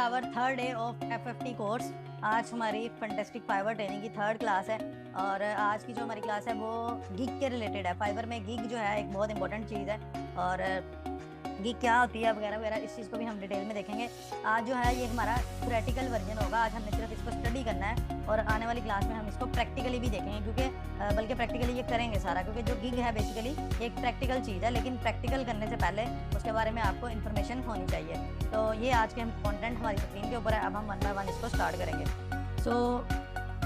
Our third day of FFT course. आज हमारी fantastic Fiverr training की थर्ड क्लास है और आज की जो हमारी क्लास है वो गिग के रिलेटेड है। फाइवर में गिग जो है एक बहुत इंपॉर्टेंट चीज़ है और गिग क्या होती है वगैरह वगैरह इस चीज़ को भी हम डिटेल में देखेंगे। आज जो है ये हमारा प्रैक्टिकल वर्जन होगा। आज हमने सिर्फ इसको स्टडी करना है और आने वाली क्लास में हम इसको प्रैक्टिकली भी देखेंगे, क्योंकि बल्कि प्रैक्टिकली ये करेंगे सारा, क्योंकि जो गिग है बेसिकली एक प्रैक्टिकल चीज़ है, लेकिन प्रैक्टिकल करने से पहले उसके बारे में आपको इन्फॉर्मेशन होनी चाहिए। तो ये आज के हम कंटेंट हमारी स्क्रीन के ऊपर है। अब हम वन बाय वन इसको स्टार्ट करेंगे। सो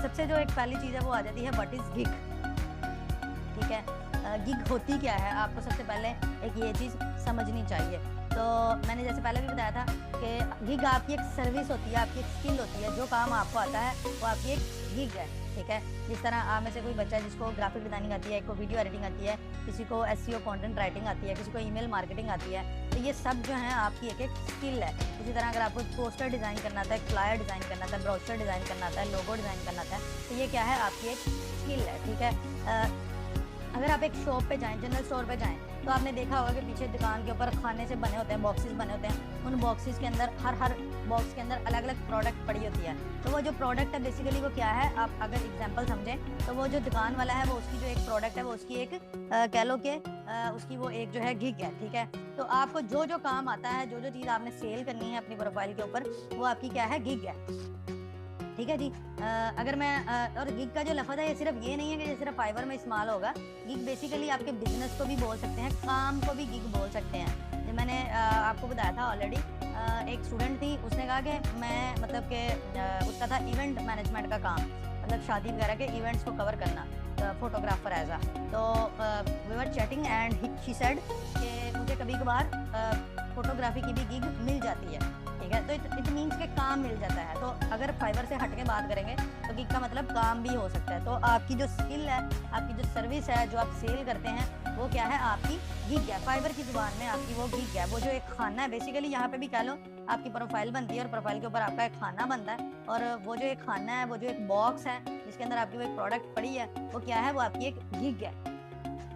सबसे जो एक पहली चीज़ है वो आ जाती है व्हाट इज़ गिग। ठीक है, गिग होती क्या है आपको सबसे पहले एक ये चीज़ समझनी चाहिए। तो मैंने जैसे पहले भी बताया था कि गिग आपकी एक सर्विस होती है, आपकी एक स्किल होती है। जो काम आपको आता है वो आपकी एक गिग है। ठीक है, जिस तरह आप में से कोई बच्चा जिसको ग्राफिक डिजाइनिंग आती है, एक को वीडियो एडिटिंग आती है, किसी को SEO कंटेंट राइटिंग आती है, किसी को ईमेल मार्केटिंग आती है, तो ये सब जो है आपकी एक एक स्किल है। इसी तरह अगर आपको पोस्टर डिज़ाइन करना आता है, फ्लायर डिज़ाइन करना आता है, ब्रोशर डिज़ाइन करना आता है, लोगो डिज़ाइन करना आता है, तो ये क्या है आपकी एक स्किल है। ठीक है, अगर आप एक शॉप पे जाएं, जनरल स्टोर पे जाएं, तो आपने देखा होगा कि पीछे दुकान के ऊपर खाने से बने होते हैं, बॉक्सेस बने होते हैं। उन बॉक्सेस के अंदर हर बॉक्स के अंदर अलग अलग प्रोडक्ट पड़ी होती है। तो वो जो प्रोडक्ट है बेसिकली वो क्या है, आप अगर एग्जांपल समझें तो वो जो दुकान वाला है वो उसकी जो एक प्रोडक्ट है वो उसकी एक कह लो कि उसकी वो एक जो है गिग है। ठीक है, तो आपको जो जो काम आता है, जो जो चीज़ आपने सेल करनी है अपनी प्रोफाइल के ऊपर, वो आपकी क्या है, गिग है। ठीक है जी, अगर मैं और गिग का जो लफ्ज़ है ये सिर्फ ये नहीं है कि ये सिर्फ फाइवर में इस्तेमाल होगा। गिग बेसिकली आपके बिजनेस को भी बोल सकते हैं, काम को भी गिग बोल सकते हैं। जो मैंने आपको बताया था ऑलरेडी, एक स्टूडेंट थी, उसने कहा कि मैं मतलब कि उसका था इवेंट मैनेजमेंट का काम, मतलब शादी वगैरह के इवेंट्स को कवर करना, फोटोग्राफर एज आ। तो we were chatting and she said कि मुझे कभी कभार फोटोग्राफी की भी गिग मिल जाती है। ठीक है, तो इट मीन्स के काम मिल जाता है। तो अगर फाइवर से हट के बात करेंगे तो गिग का मतलब काम भी हो सकता है। तो आपकी जो स्किल है, आपकी जो सर्विस है, जो आप सेल करते हैं, वो क्या है, आपकी गिग है। फाइवर की जुबान में आपकी वो गिग है। वो जो एक खाना है बेसिकली, यहाँ पे भी कह लो आपकी प्रोफाइल बनती है और प्रोफाइल के ऊपर आपका एक खाना बनता है, और वो जो एक खाना है, वो जो एक बॉक्स है जिसके अंदर आपकी वो एक प्रोडक्ट पड़ी है, वो क्या है, वो आपकी एक गिग है।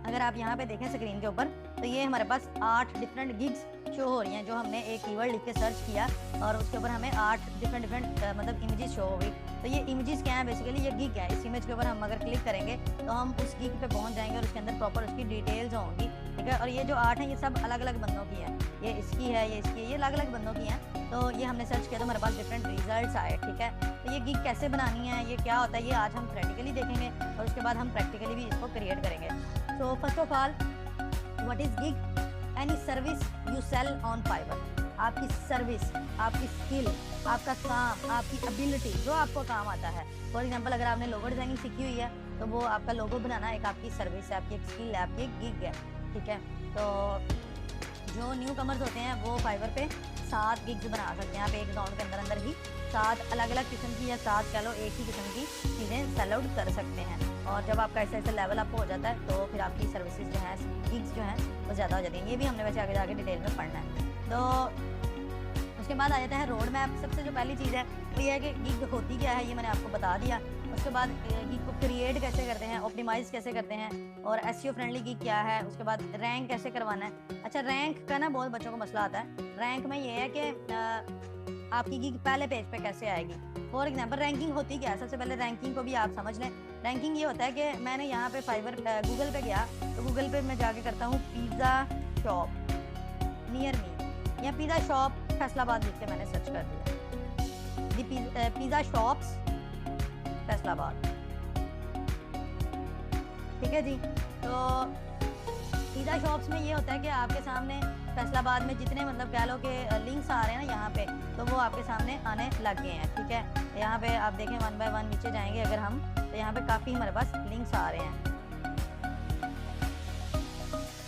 अगर आप यहाँ पे देखें स्क्रीन के ऊपर, तो ये हमारे पास 8 डिफरेंट गिग्स शो हो रही हैं, जो हमने एक कीवर्ड लिख के सर्च किया और उसके ऊपर हमें 8 डिफरेंट मतलब इमेजेस शो हो गई। तो ये इमेजेस क्या है, बेसिकली ये गिग है। इस इमेज के ऊपर हम अगर क्लिक करेंगे तो हम उस गिग पे पहुंच जाएंगे और उसके अंदर प्रॉपर उसकी डिटेल्स होंगी। ठीक है, और ये जो 8 हैं ये सब अलग अलग बंदों की हैं, ये इसकी है, ये इसकी है, ये अलग अलग बंदों की हैं। तो ये हमने सर्च किया तो हमारे पास डिफरेंट रिजल्ट्स आए। ठीक है, तो ये गिग कैसे बनानी है, ये क्या होता है, ये आज हम प्रैक्टिकली देखेंगे और उसके बाद हम प्रैक्टिकली भी इसको क्रिएट करेंगे। So first of all, what is gig? Any service you sell on Fiverr. आपकी सर्विस, आपकी स्किल, आपका काम, आपकी एबिलिटी, जो आपको काम आता है। फॉर एग्जांपल अगर आपने लोगो डिजाइनिंग सीखी हुई है तो वो आपका लोगो बनाना एक आपकी सर्विस है, आपकी एक स्किल है, आपकी एक गिग है। ठीक है, तो जो न्यू कमर्स होते हैं वो फाइवर पे 7 गिग्स बना सकते हैं। आप एक अकाउंट के अंदर ही 7 अलग अलग किस्म की या 7 कह लो एक ही किस्म की चीज़ें सेल आउट कर सकते हैं। और जब आपका ऐसे लेवल अप हो जाता है तो फिर आपकी सर्विसेज जो है, गिग्स जो हैं वो ज़्यादा हो जाती हैं। ये भी हमने वैसे आगे जाके डिटेल में पढ़ना है। तो उसके बाद आ जाता है रोड मैप। सबसे जो पहली चीज़ है वो ये है कि गिग होती क्या है, ये मैंने आपको बता दिया। उसके बाद गिग को क्रिएट कैसे करते हैं, ऑप्टिमाइज कैसे करते हैं, और SEO फ्रेंडली गिग क्या है। उसके बाद रैंक कैसे करवाना है। अच्छा, रैंक का ना बहुत बच्चों को मसला आता है। रैंक में ये है कि आपकी गिग पहले पेज पे कैसे आएगी। फॉर एग्जांपल रैंकिंग होती क्या है, सबसे पहले रैंकिंग को भी आप समझ लें। रैंकिंग ये होता है कि मैंने यहाँ पे फाइवर गूगल पे गया तो गूगल पे मैं जाके करता हूँ पिज़्ज़ा शॉप नियर मी, या पिज़्ज़ा शॉप फैसलाबाद लिख के मैंने सर्च कर दिया, पिज़्ज़ा शॉप्स फैसलाबाद। ठीक है जी, तो पिज़्ज़ा शॉप्स में ये होता है कि आपके सामने फैसलाबाद में जितने मतलब कह लो कि लिंक्स आ रहे हैं ना यहाँ पे, तो वो आपके सामने आने लग गए हैं। ठीक है, यहाँ पे आप देखें वन बाय वन नीचे जाएंगे अगर हम, तो यहाँ पे काफ़ी हमारे पास लिंक्स आ रहे हैं।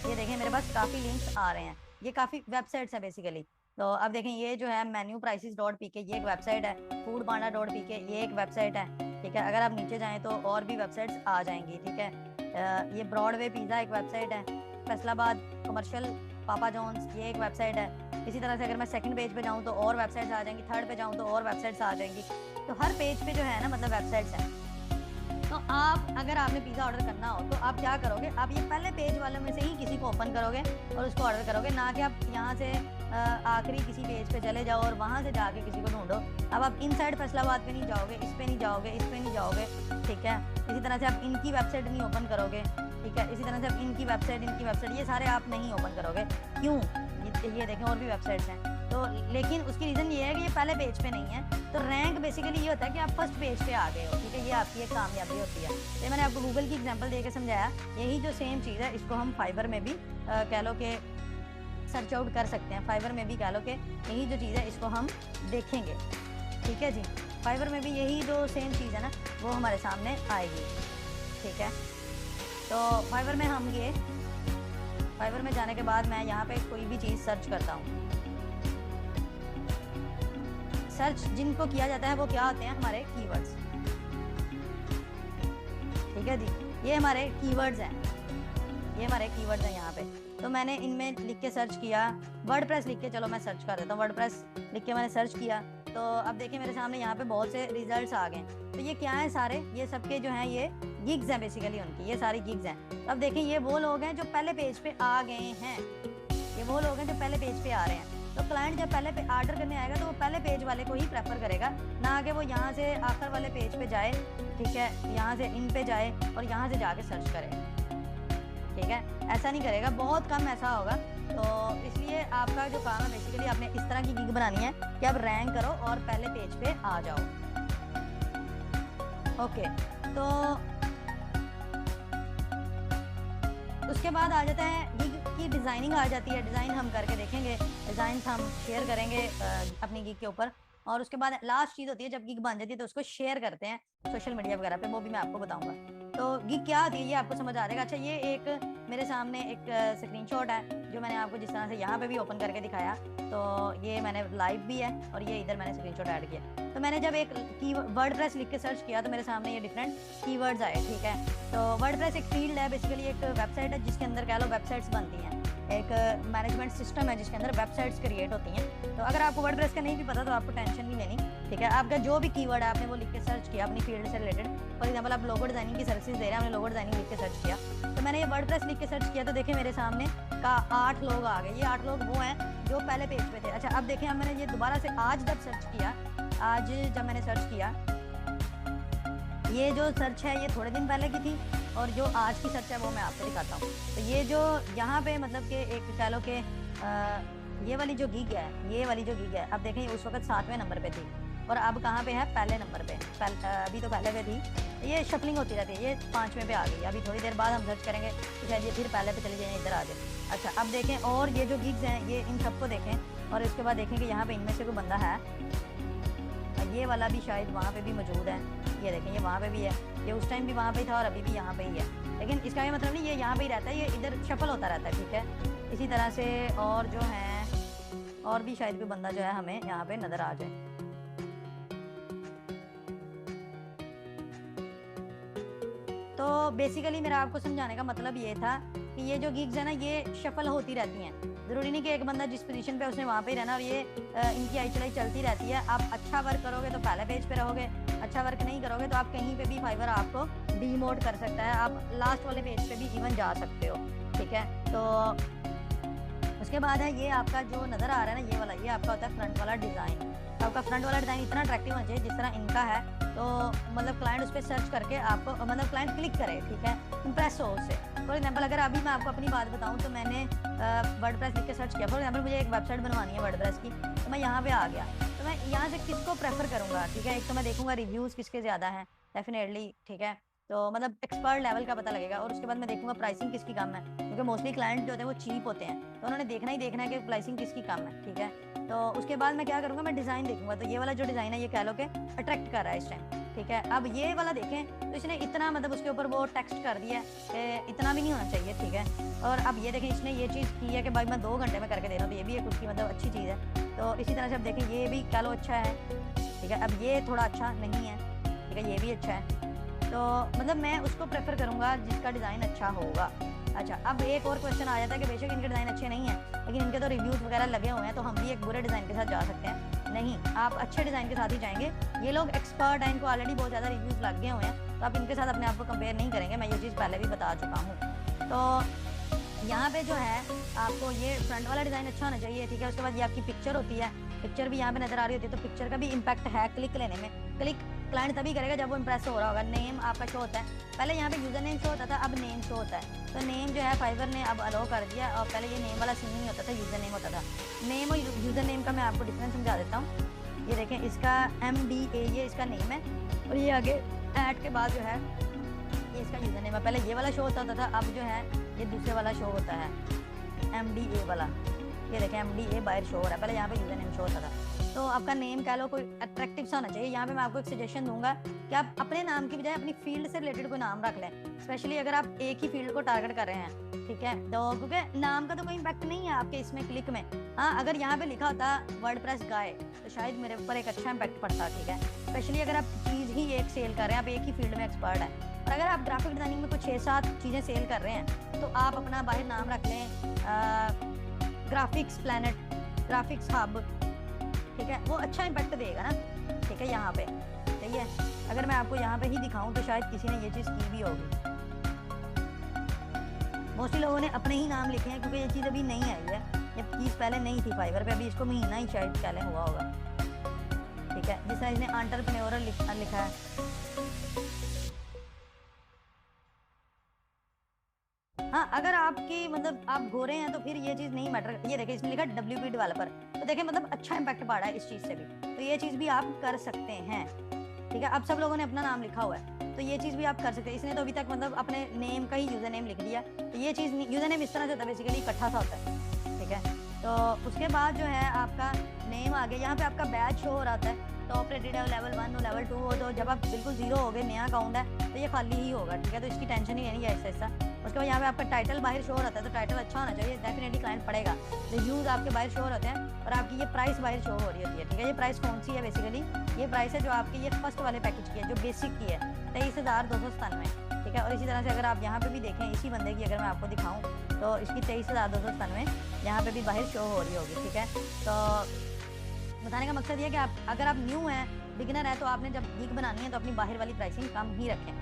ये देखें मेरे पास काफ़ी लिंक्स आ रहे हैं, ये काफ़ी वेबसाइट्स हैं बेसिकली। तो अब देखें ये जो है menuprices.pk ये एक वेबसाइट है, foodpanda.pk ये एक वेबसाइट है। ठीक है, अगर आप नीचे जाएँ तो और भी वेबसाइट्स आ जाएंगी। ठीक है, ये ब्रॉडवे पिज़्ज़ा एक वेबसाइट है, फैसलाबाद कमर्शियल पापा जॉन्स ये एक वेबसाइट है। इसी तरह से अगर मैं सेकंड पेज पे जाऊँ तो और वेबसाइट्स आ जाएंगी, थर्ड पे जाऊँ तो और वेबसाइट्स आ जाएंगी। तो हर पेज पे जो है ना मतलब वेबसाइट्स हैं। तो आप अगर आपने पिज़्ज़ा ऑर्डर करना हो तो आप क्या करोगे, आप ये पहले पेज वाले में से ही किसी को ओपन करोगे और उसको ऑर्डर करोगे, ना कि आप यहाँ से आखिरी किसी पेज पे चले जाओ और वहाँ से जाके किसी को ढूंढो। अब आप इनसाइड फैसलाबाद पे नहीं जाओगे, इस पे नहीं जाओगे, इस पे नहीं जाओगे, ठीक है। इसी तरह से आप इनकी वेबसाइट नहीं ओपन करोगे, ठीक है। इसी तरह से आप इनकी वेबसाइट ये सारे आप नहीं ओपन करोगे। क्यों? ये देखें और भी वेबसाइट्स हैं तो, लेकिन उसकी रीज़न ये है कि ये पहले पेज पे नहीं है। तो रैंक बेसिकली ये होता है कि आप फर्स्ट पेज पे आ गए हो, ठीक है। ये आपकी एक कामयाबी होती है। ये मैंने आपको गूगल की एग्जांपल देके समझाया। यही जो सेम चीज़ है इसको हम फाइवर में भी कह लो कि सर्च आउट कर सकते हैं। फाइवर में भी कह लो कि यही जो चीज़ है इसको हम देखेंगे, ठीक है जी। फाइवर में भी यही जो सेम चीज़ है ना वो हमारे सामने आएगी, ठीक है। तो फाइवर में हम गए, फाइवर में जाने के बाद मैं यहाँ पे कोई भी चीज़ सर्च करता हूँ। सर्च जिनको किया जाता है वो क्या होते हैं? हमारे कीवर्ड्स, ठीक है जी। ये हमारे कीवर्ड्स हैं, ये हमारे कीवर्ड्स हैं यहाँ पे। तो मैंने इनमें लिख के सर्च किया, वर्डप्रेस लिख के, चलो मैं सर्च कर देता हूँ। वर्डप्रेस लिख के मैंने सर्च किया तो अब देखिए मेरे सामने यहाँ पे बहुत से रिजल्ट्स आ गए। तो ये क्या है? सारे ये सबके जो हैं ये गिग्स हैं बेसिकली उनकी, ये सारी गिग्स हैं। तो अब देखिए ये वो लोग हैं जो पहले पेज पे आ गए हैं, ये वो लोग हैं जो पहले पेज पे आ रहे हैं। तो क्लाइंट जब पहले पे ऑर्डर करने आएगा तो वो पहले पेज वाले को ही प्रेफर करेगा, ना कि वो यहाँ से आखिर वाले पेज पे जाए, ठीक है, यहाँ से इन पे जाए और यहाँ से जाके सर्च करे, ठीक है। ऐसा नहीं करेगा, बहुत कम ऐसा होगा। तो इसलिए आपका जो काम है बेसिकली आपने इस तरह की गिग बनानी है कि आप रैंक करो और पहले पेज पे आ जाओ। ओके, तो उसके बाद आ जाता है गिग की डिज़ाइनिंग आ जाती है। डिज़ाइन हम करके देखेंगे, डिज़ाइन हम शेयर करेंगे अपनी गिग के ऊपर। और उसके बाद लास्ट चीज़ होती है जब गिग बन जाती है तो उसको शेयर करते हैं सोशल मीडिया वगैरह पे, वो भी मैं आपको बताऊंगा। तो गिग क्या आती है ये आपको समझ आ जाएगा। अच्छा, ये एक मेरे सामने एक स्क्रीनशॉट है जो मैंने आपको जिस तरह से यहाँ पे भी ओपन करके दिखाया। तो ये मैंने लाइव भी है और ये इधर मैंने स्क्रीनशॉट ऐड किया। तो मैंने जब एक वर्डप्रेस लिख के सर्च किया तो मेरे सामने ये डिफरेंट कीवर्ड्स आए, ठीक है। तो वर्डप्रेस एक फील्ड है, बेसिकली एक वेबसाइट है जिसके अंदर कह लो वेबसाइट्स बनती हैं। एक मैनेजमेंट सिस्टम है जिसके अंदर वेबसाइट्स क्रिएट होती हैं। तो अगर आपको वर्डप्रेस का नहीं भी पता तो आपको टेंशन नहीं लेनी, ठीक है। आपका जो भी कीवर्ड है आपने वो लिख के सर्च किया अपनी फील्ड से रिलेटेड। फॉर एग्जांपल आप लोगो डिजाइनिंग की सर्विसेज दे रहे हैं, आपने लोगो डिजाइनिंग लिख के सर्च किया। तो मैंने ये वर्डप्रेस लिख के सर्च किया तो देखिए मेरे सामने का 8 लोग आ गए। ये 8 लोग वो हैं जो पहले पेज पे थे। अच्छा, अब देखें अब मैंने ये दोबारा से आज जब सर्च किया, आज जब मैंने सर्च किया, ये जो सर्च है ये थोड़े दिन पहले की थी और जो आज की सर्च है वो मैं आपको दिखाता हूँ। तो ये जो यहाँ पे मतलब कि एक कह लो कि ये वाली जो गिग है, ये वाली जो गिग है, अब देखें उस वक्त 7वें नंबर पे थी और अब कहाँ पे है? पहले नंबर पे। अभी तो पहले पे थी, ये शफलिंग होती रहती है, ये 5वें पे आ गई। अभी थोड़ी देर बाद हम सर्च करेंगे तो शायद ये फिर पहले पे चली जाए, इधर आ जाए। अच्छा, अब देखें और ये जो गिग्स हैं ये इन सबको देखें और इसके बाद देखें कि यहाँ पे इनमें से कोई बंदा है। ये वाला भी शायद वहाँ पे भी मौजूद है, ये देखें ये वहाँ पे भी है, ये उस टाइम भी वहाँ पे था और अभी भी यहाँ पे ही है। लेकिन इसका ये मतलब नहीं ये यहाँ पे ही रहता है, ये इधर शफल होता रहता है, ठीक है। इसी तरह से और जो है और भी शायद कोई बंदा जो है हमें यहाँ पे नज़र आ जाए। तो बेसिकली मेरा आपको समझाने का मतलब ये था कि ये जो गिग्स है ना ये शफल होती रहती हैं। ज़रूरी नहीं कि एक बंदा जिस पोजीशन पे उसने वहाँ पे ही रहना और ये इनकी आई चलाई चलती रहती है। आप अच्छा वर्क करोगे तो पहले पेज पे रहोगे, अच्छा वर्क नहीं करोगे तो आप कहीं पे भी फाइवर आपको डीमोट कर सकता है, आप लास्ट वाले पेज पे भी इवन जा सकते हो, ठीक है। तो उसके बाद है ये आपका जो नज़र आ रहा है ना ये वाला, ये आपका होता है फ्रंट वाला डिज़ाइन। तो आपका फ्रंट वाला डिज़ाइन इतना अट्रैक्टिव होना चाहिए जिस तरह इनका है। तो मतलब क्लाइंट उस पर सर्च करके आपको मतलब क्लाइंट क्लिक करे, ठीक है, इम्प्रेस हो उससे। फॉर एग्जांपल अगर अभी मैं आपको अपनी बात बताऊं तो मैंने वर्डप्रेस लिख के सर्च किया। फॉर एग्जांपल मुझे एक वेबसाइट बनवानी है वर्डप्रेस की, तो मैं यहाँ पे आ गया तो मैं यहाँ से किसको प्रेफर करूँगा, ठीक है। एक तो मैं देखूँगा रिव्यूज़ किसके ज़्यादा हैं डेफिनेटली, ठीक है। तो मतलब एक्सपर्ट लेवल का पता लगेगा। और उसके बाद मैं देखूँगा प्राइसिंग किसकी कम है, क्योंकि मोस्टली क्लाइंट जो होते हैं वो चीप होते हैं, तो उन्होंने देखना ही देखना है कि प्राइसिंग किसकी कम है, ठीक है। तो उसके बाद मैं क्या करूँगा, मैं डिज़ाइन देखूँगा। तो ये वाला जो डिज़ाइन है ये कह लो कि अट्रैक्ट कर रहा है इस टाइम, ठीक है। अब ये वाला देखें तो इसने इतना मतलब उसके ऊपर वो टेक्स्ट कर दिया है, इतना भी नहीं होना चाहिए, ठीक है। और अब ये देखें इसने ये चीज़ की है कि भाई मैं 2 घंटे में करके दे रहा हूँ, तो ये भी एक उसकी मतलब अच्छी चीज़ है। तो इसी तरह से अब देखें ये भी कह लो अच्छा है, ठीक है। अब ये थोड़ा अच्छा नहीं है, ठीक है, ये भी अच्छा है। तो मतलब मैं उसको प्रेफर करूँगा जिसका डिज़ाइन अच्छा होगा। अच्छा, अब एक और क्वेश्चन आ जाता है कि बेशक इनके डिज़ाइन अच्छे नहीं हैं लेकिन इनके तो रिव्यूज़ वगैरह लगे हुए हैं, तो हम भी एक बुरे डिज़ाइन के साथ जा सकते हैं? नहीं, आप अच्छे डिज़ाइन के साथ ही जाएंगे। ये लोग एक्सपर्ट हैं, इनको ऑलरेडी बहुत ज़्यादा रिव्यूज़ लग गए हुए हैं, तो आप इनके साथ अपने आप को कंपेयर नहीं करेंगे। मैं ये चीज़ पहले भी बता चुका हूँ। तो यहाँ पे जो है आपको ये फ्रंट वाला डिज़ाइन अच्छा होना चाहिए, ठीक है। उसके बाद ये आपकी पिक्चर होती है, पिक्चर भी यहाँ पे नज़र आ रही होती है, तो पिक्चर का भी इम्पैक्ट है क्लिक लेने में। क्लिक क्लाइंट तभी करेगा जब वो इम्प्रेस हो रहा होगा। नेम आपका शो होता है, पहले यहाँ पे यूज़र नेम शो होता था, अब नेम शो होता है। तो नेम जो है फाइवर ने अब अलाउ कर दिया, और पहले ये नेम वाला सीन नहीं होता था, यूज़र नेम होता था। नेम और यूज़र नेम का मैं आपको डिफरेंस समझा देता हूँ। ये देखें, इसका MDA ये इसका नेम है, और ये आगे ऐड के बाद जो है ये इसका यूज़र नेम है। पहले ये वाला शो होता था, अब जो है ये दूसरे वाला शो होता है, MDA वाला। ये देखें MDA बाहर शो हो रहा है, पहले यहाँ पे यूज़र नेम शो होता था। तो आपका नेम कह लो कोई अट्रैक्टिव सा होना चाहिए। यहाँ पे मैं आपको एक सजेशन दूंगा कि आप अपने नाम की बजाय अपनी फील्ड से रिलेटेड कोई नाम रख लें, स्पेशली अगर आप एक ही फील्ड को टारगेट कर रहे हैं, ठीक है। तो क्योंकि नाम का तो कोई इम्पैक्ट नहीं है आपके इसमें क्लिक में। हाँ, अगर यहाँ पे लिखा होता वर्डप्रेस गाय तो शायद मेरे ऊपर एक अच्छा इम्पैक्ट पड़ता, ठीक है। स्पेशली अगर आप चीज़ ही एक सेल कर रहे हैं, आप एक ही फील्ड में एक्सपर्ट हैं, और अगर आप ग्राफिक डिजाइनिंग में कुछ 6-7 चीज़ें सेल कर रहे हैं, तो आप अपना बाहर नाम रख लें ग्राफिक्स प्लैनेट, ग्राफिक्स हब, ठीक है। वो अच्छा इम्पैक्ट देगा ना, ठीक है। यहाँ पे सही है। अगर मैं आपको यहाँ पे ही दिखाऊं तो शायद किसी ने ये चीज़ की भी होगी। मोस्टली लोगों ने अपने ही नाम लिखे हैं, क्योंकि ये चीज़ अभी नहीं आई है, ये चीज़ पहले नहीं थी फाइवर पे, अभी इसको महीना ही शायद पहले हुआ होगा, ठीक है। जिस तरह इसने एंटरप्रेन्योरल लिखा है। हाँ, अगर आपकी मतलब आप गोरे हैं तो फिर ये चीज़ नहीं मैटर। ये देखिए इसने लिखा WP डेवलपर, तो देखिए मतलब अच्छा इम्पैक्ट पड़ा है इस चीज़ से भी, तो ये चीज़ भी आप कर सकते हैं, ठीक है। अब सब लोगों ने अपना नाम लिखा हुआ है, तो ये चीज़ भी आप कर सकते हैं। इसने तो अभी तक मतलब अपने नेम का ही यूज़र नेम लिख दिया, तो ये चीज़ यूज़र नेम इस तरह से होता है, बेसिकली इकट्ठा सा होता है, ठीक है। तो उसके बाद जो है आपका नेम आ गया। यहाँ पे आपका बैच शो हो रहा होता है, टॉप रेटेड है, लेवल 1 हो, लेवल 2 हो। तो जब आप बिल्कुल 0 हो गए, नया अकाउंट है, तो ये खाली ही होगा, ठीक है। तो इसकी टेंशन ही नहीं है ऐसा ऐसा। उसके बाद यहाँ पे आपका टाइटल बाहर शो हो रहा है, तो टाइटल अच्छा होना चाहिए, डेफिनेटली क्लाइंट पढ़ेगा। रिव्यूज़ आपके बाहर शो होते हैं, और आपकी ये प्राइस बाहर शो हो रही होती है, ठीक है। ये प्राइस कौन सी है? बेसिकली ये प्राइस है जो आपकी ये फर्स्ट वाले पैकेज की है, जो बेसिक की है, 23,297, ठीक है। और इसी तरह से अगर आप यहाँ पे भी देखें, इसी बंदे की अगर मैं आपको दिखाऊँ तो इसकी 23,297 यहाँ पे भी बाहर शो हो रही होगी, ठीक है। तो बताने का मकसद ये है कि आप अगर आप न्यू हैं, बिगिनर है, तो आपने जब गिग बनानी है तो अपनी बाहर वाली प्राइसिंग कम ही रखें,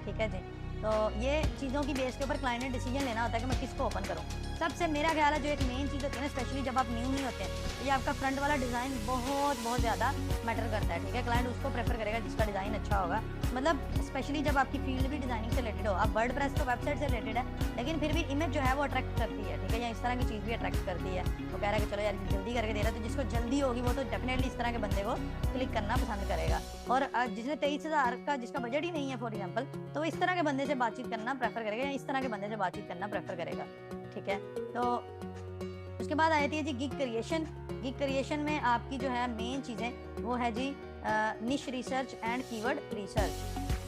ठीक है जी। तो ये चीज़ों की बेस के ऊपर क्लाइंट ने डिसीजन लेना होता है कि मैं किसको ओपन करूँ। सबसे मेरा ख्याल है जो एक मेन चीज़ होती है ना, स्पेशली जब आप न्यू नहीं होते हैं, तो ये आपका फ्रंट वाला डिज़ाइन बहुत ज़्यादा मैटर करता है, ठीक है। क्लाइंट उसको प्रेफर करेगा जिसका डिज़ाइन अच्छा होगा, मतलब स्पेशली जब आपकी फील्ड भी डिज़ाइनिंग से रिलेटेड हो। आप वर्डप्रेस तो वेबसाइट से रिलेटेड है, लेकिन फिर भी इमेज जो है वो अट्रैक्ट करती है, ठीक है। या इस तरह की चीज़ भी अट्रैक्ट करती है। वो कह रहा है कि चलो यार जल्दी करके दे रहा है, तो जिसको जल्दी होगी वो तो डेफिनेटली इस तरह के बंदे को क्लिक करना पसंद करेगा। और जिसने 23,000 का, जिसका बजट ही नहीं है फॉर एग्जाम्पल, तो वो इस तरह के बंदे से बातचीत करना प्रेफर करेगा, या इस तरह के बंदे से बातचीत करना प्रेफर करेगा, ठीक है। तो उसके बाद आती है जी गिग क्रिएशन। गिग क्रिएशन में आपकी जो है मेन चीज़ें वो है जी निश रिसर्च एंड कीवर्ड रिसर्च,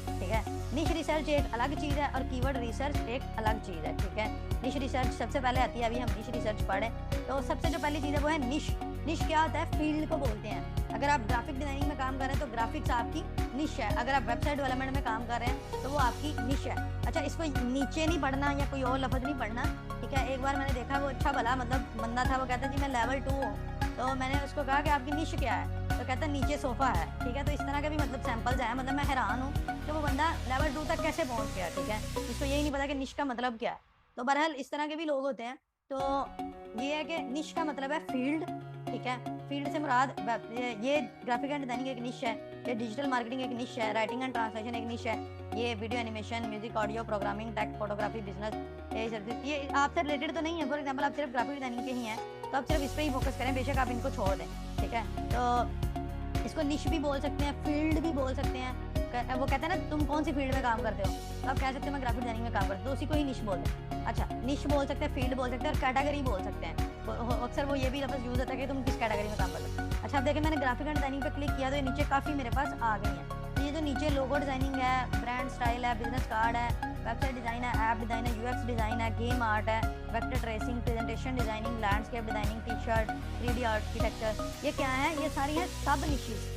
ठीक है। निश रिसर्च एक अलग चीज़ है और कीवर्ड रिसर्च एक अलग चीज़ है, ठीक है। निश रिसर्च सबसे पहले आती है, अभी हम निश रिसर्च पढ़ें तो सबसे जो पहली चीज़ है वो है निश। निश क्या होता है? फील्ड को बोलते हैं। अगर आप ग्राफिक डिजाइनिंग में काम कर रहे हैं तो ग्राफिक्स आपकी निश है, अगर आप वेबसाइट डेवलपमेंट में काम कर रहे हैं तो वो आपकी निश है। अच्छा, इसको नीचे नहीं पढ़ना या कोई और लफ्ज़ नहीं पढ़ना, ठीक है। एक बार मैंने देखा वो अच्छा भला मतलब बंदा था, वो कहता जी मैं लेवल 2 हूँ, तो मैंने उसको कहा कि आपकी निश क्या है, तो कहता नीचे सोफ़ा है, ठीक है। तो इस तरह के भी मतलब सैंपल्स हैं, मतलब मैं हैरान हूँ कि वो बंदा लेवल 2 तक कैसे पहुँच गया, ठीक है। इसको यही नहीं पता कि निश का मतलब क्या है। तो बहरहाल इस तरह के भी लोग होते हैं। तो ये है कि निश का मतलब है फील्ड, ठीक है। फील्ड से मुराद ये ग्राफिक एंड डिजाइनिंग एक निश है, ये डिजिटल मार्केटिंग एक निश है, राइटिंग एंड ट्रांसलेशन एक निश है, ये video animation, music, audio, programming, tech, photography, business, ये आपसे रिलेटेड तो नहीं है। फॉर एग्जाम्पल आप सिर्फ ग्राफिक डिजाइनिंग के ही हैं तो आप सिर्फ इस पर ही फोकस करें, बेशक आप इनको छोड़ दें, ठीक है। तो इसको निश भी बोल सकते हैं, फील्ड भी बोल सकते हैं। वो कहते हैं ना तुम कौन सी फील्ड में काम करते हो, तो आप कह सकते हैं मैं ग्राफिक डिजाइनिंग में काम करता हूँ, तो उसी को ही निश बोलते हैं। अच्छा, निश बोल सकते हैं, फील्ड बोल सकते हैं, और कैटेगरी बोल सकते हैं। अक्सर वो ये भी लफ्ज़ यूज़ होता है कि तुम किस कैटेगरी में काम करते हो। अच्छा, अब देखिए मैंने ग्राफिक एंड डिजाइनिंग पे क्लिक किया तो ये नीचे काफ़ी मेरे पास आ गई हैं। तो ये जो नीचे लोगो डिजाइनिंग है, ब्रांड स्टाइल है, बिजनेस कार्ड है, वेबसाइट डिज़ाइन है, ऐप डिज़ाइन है, UX डिज़ाइन है, गेम आर्ट है, vector tracing, presentation designing, landscape designing, T shirt, 3D architecture, ये क्या है? ये सारी हैं सब निशेस।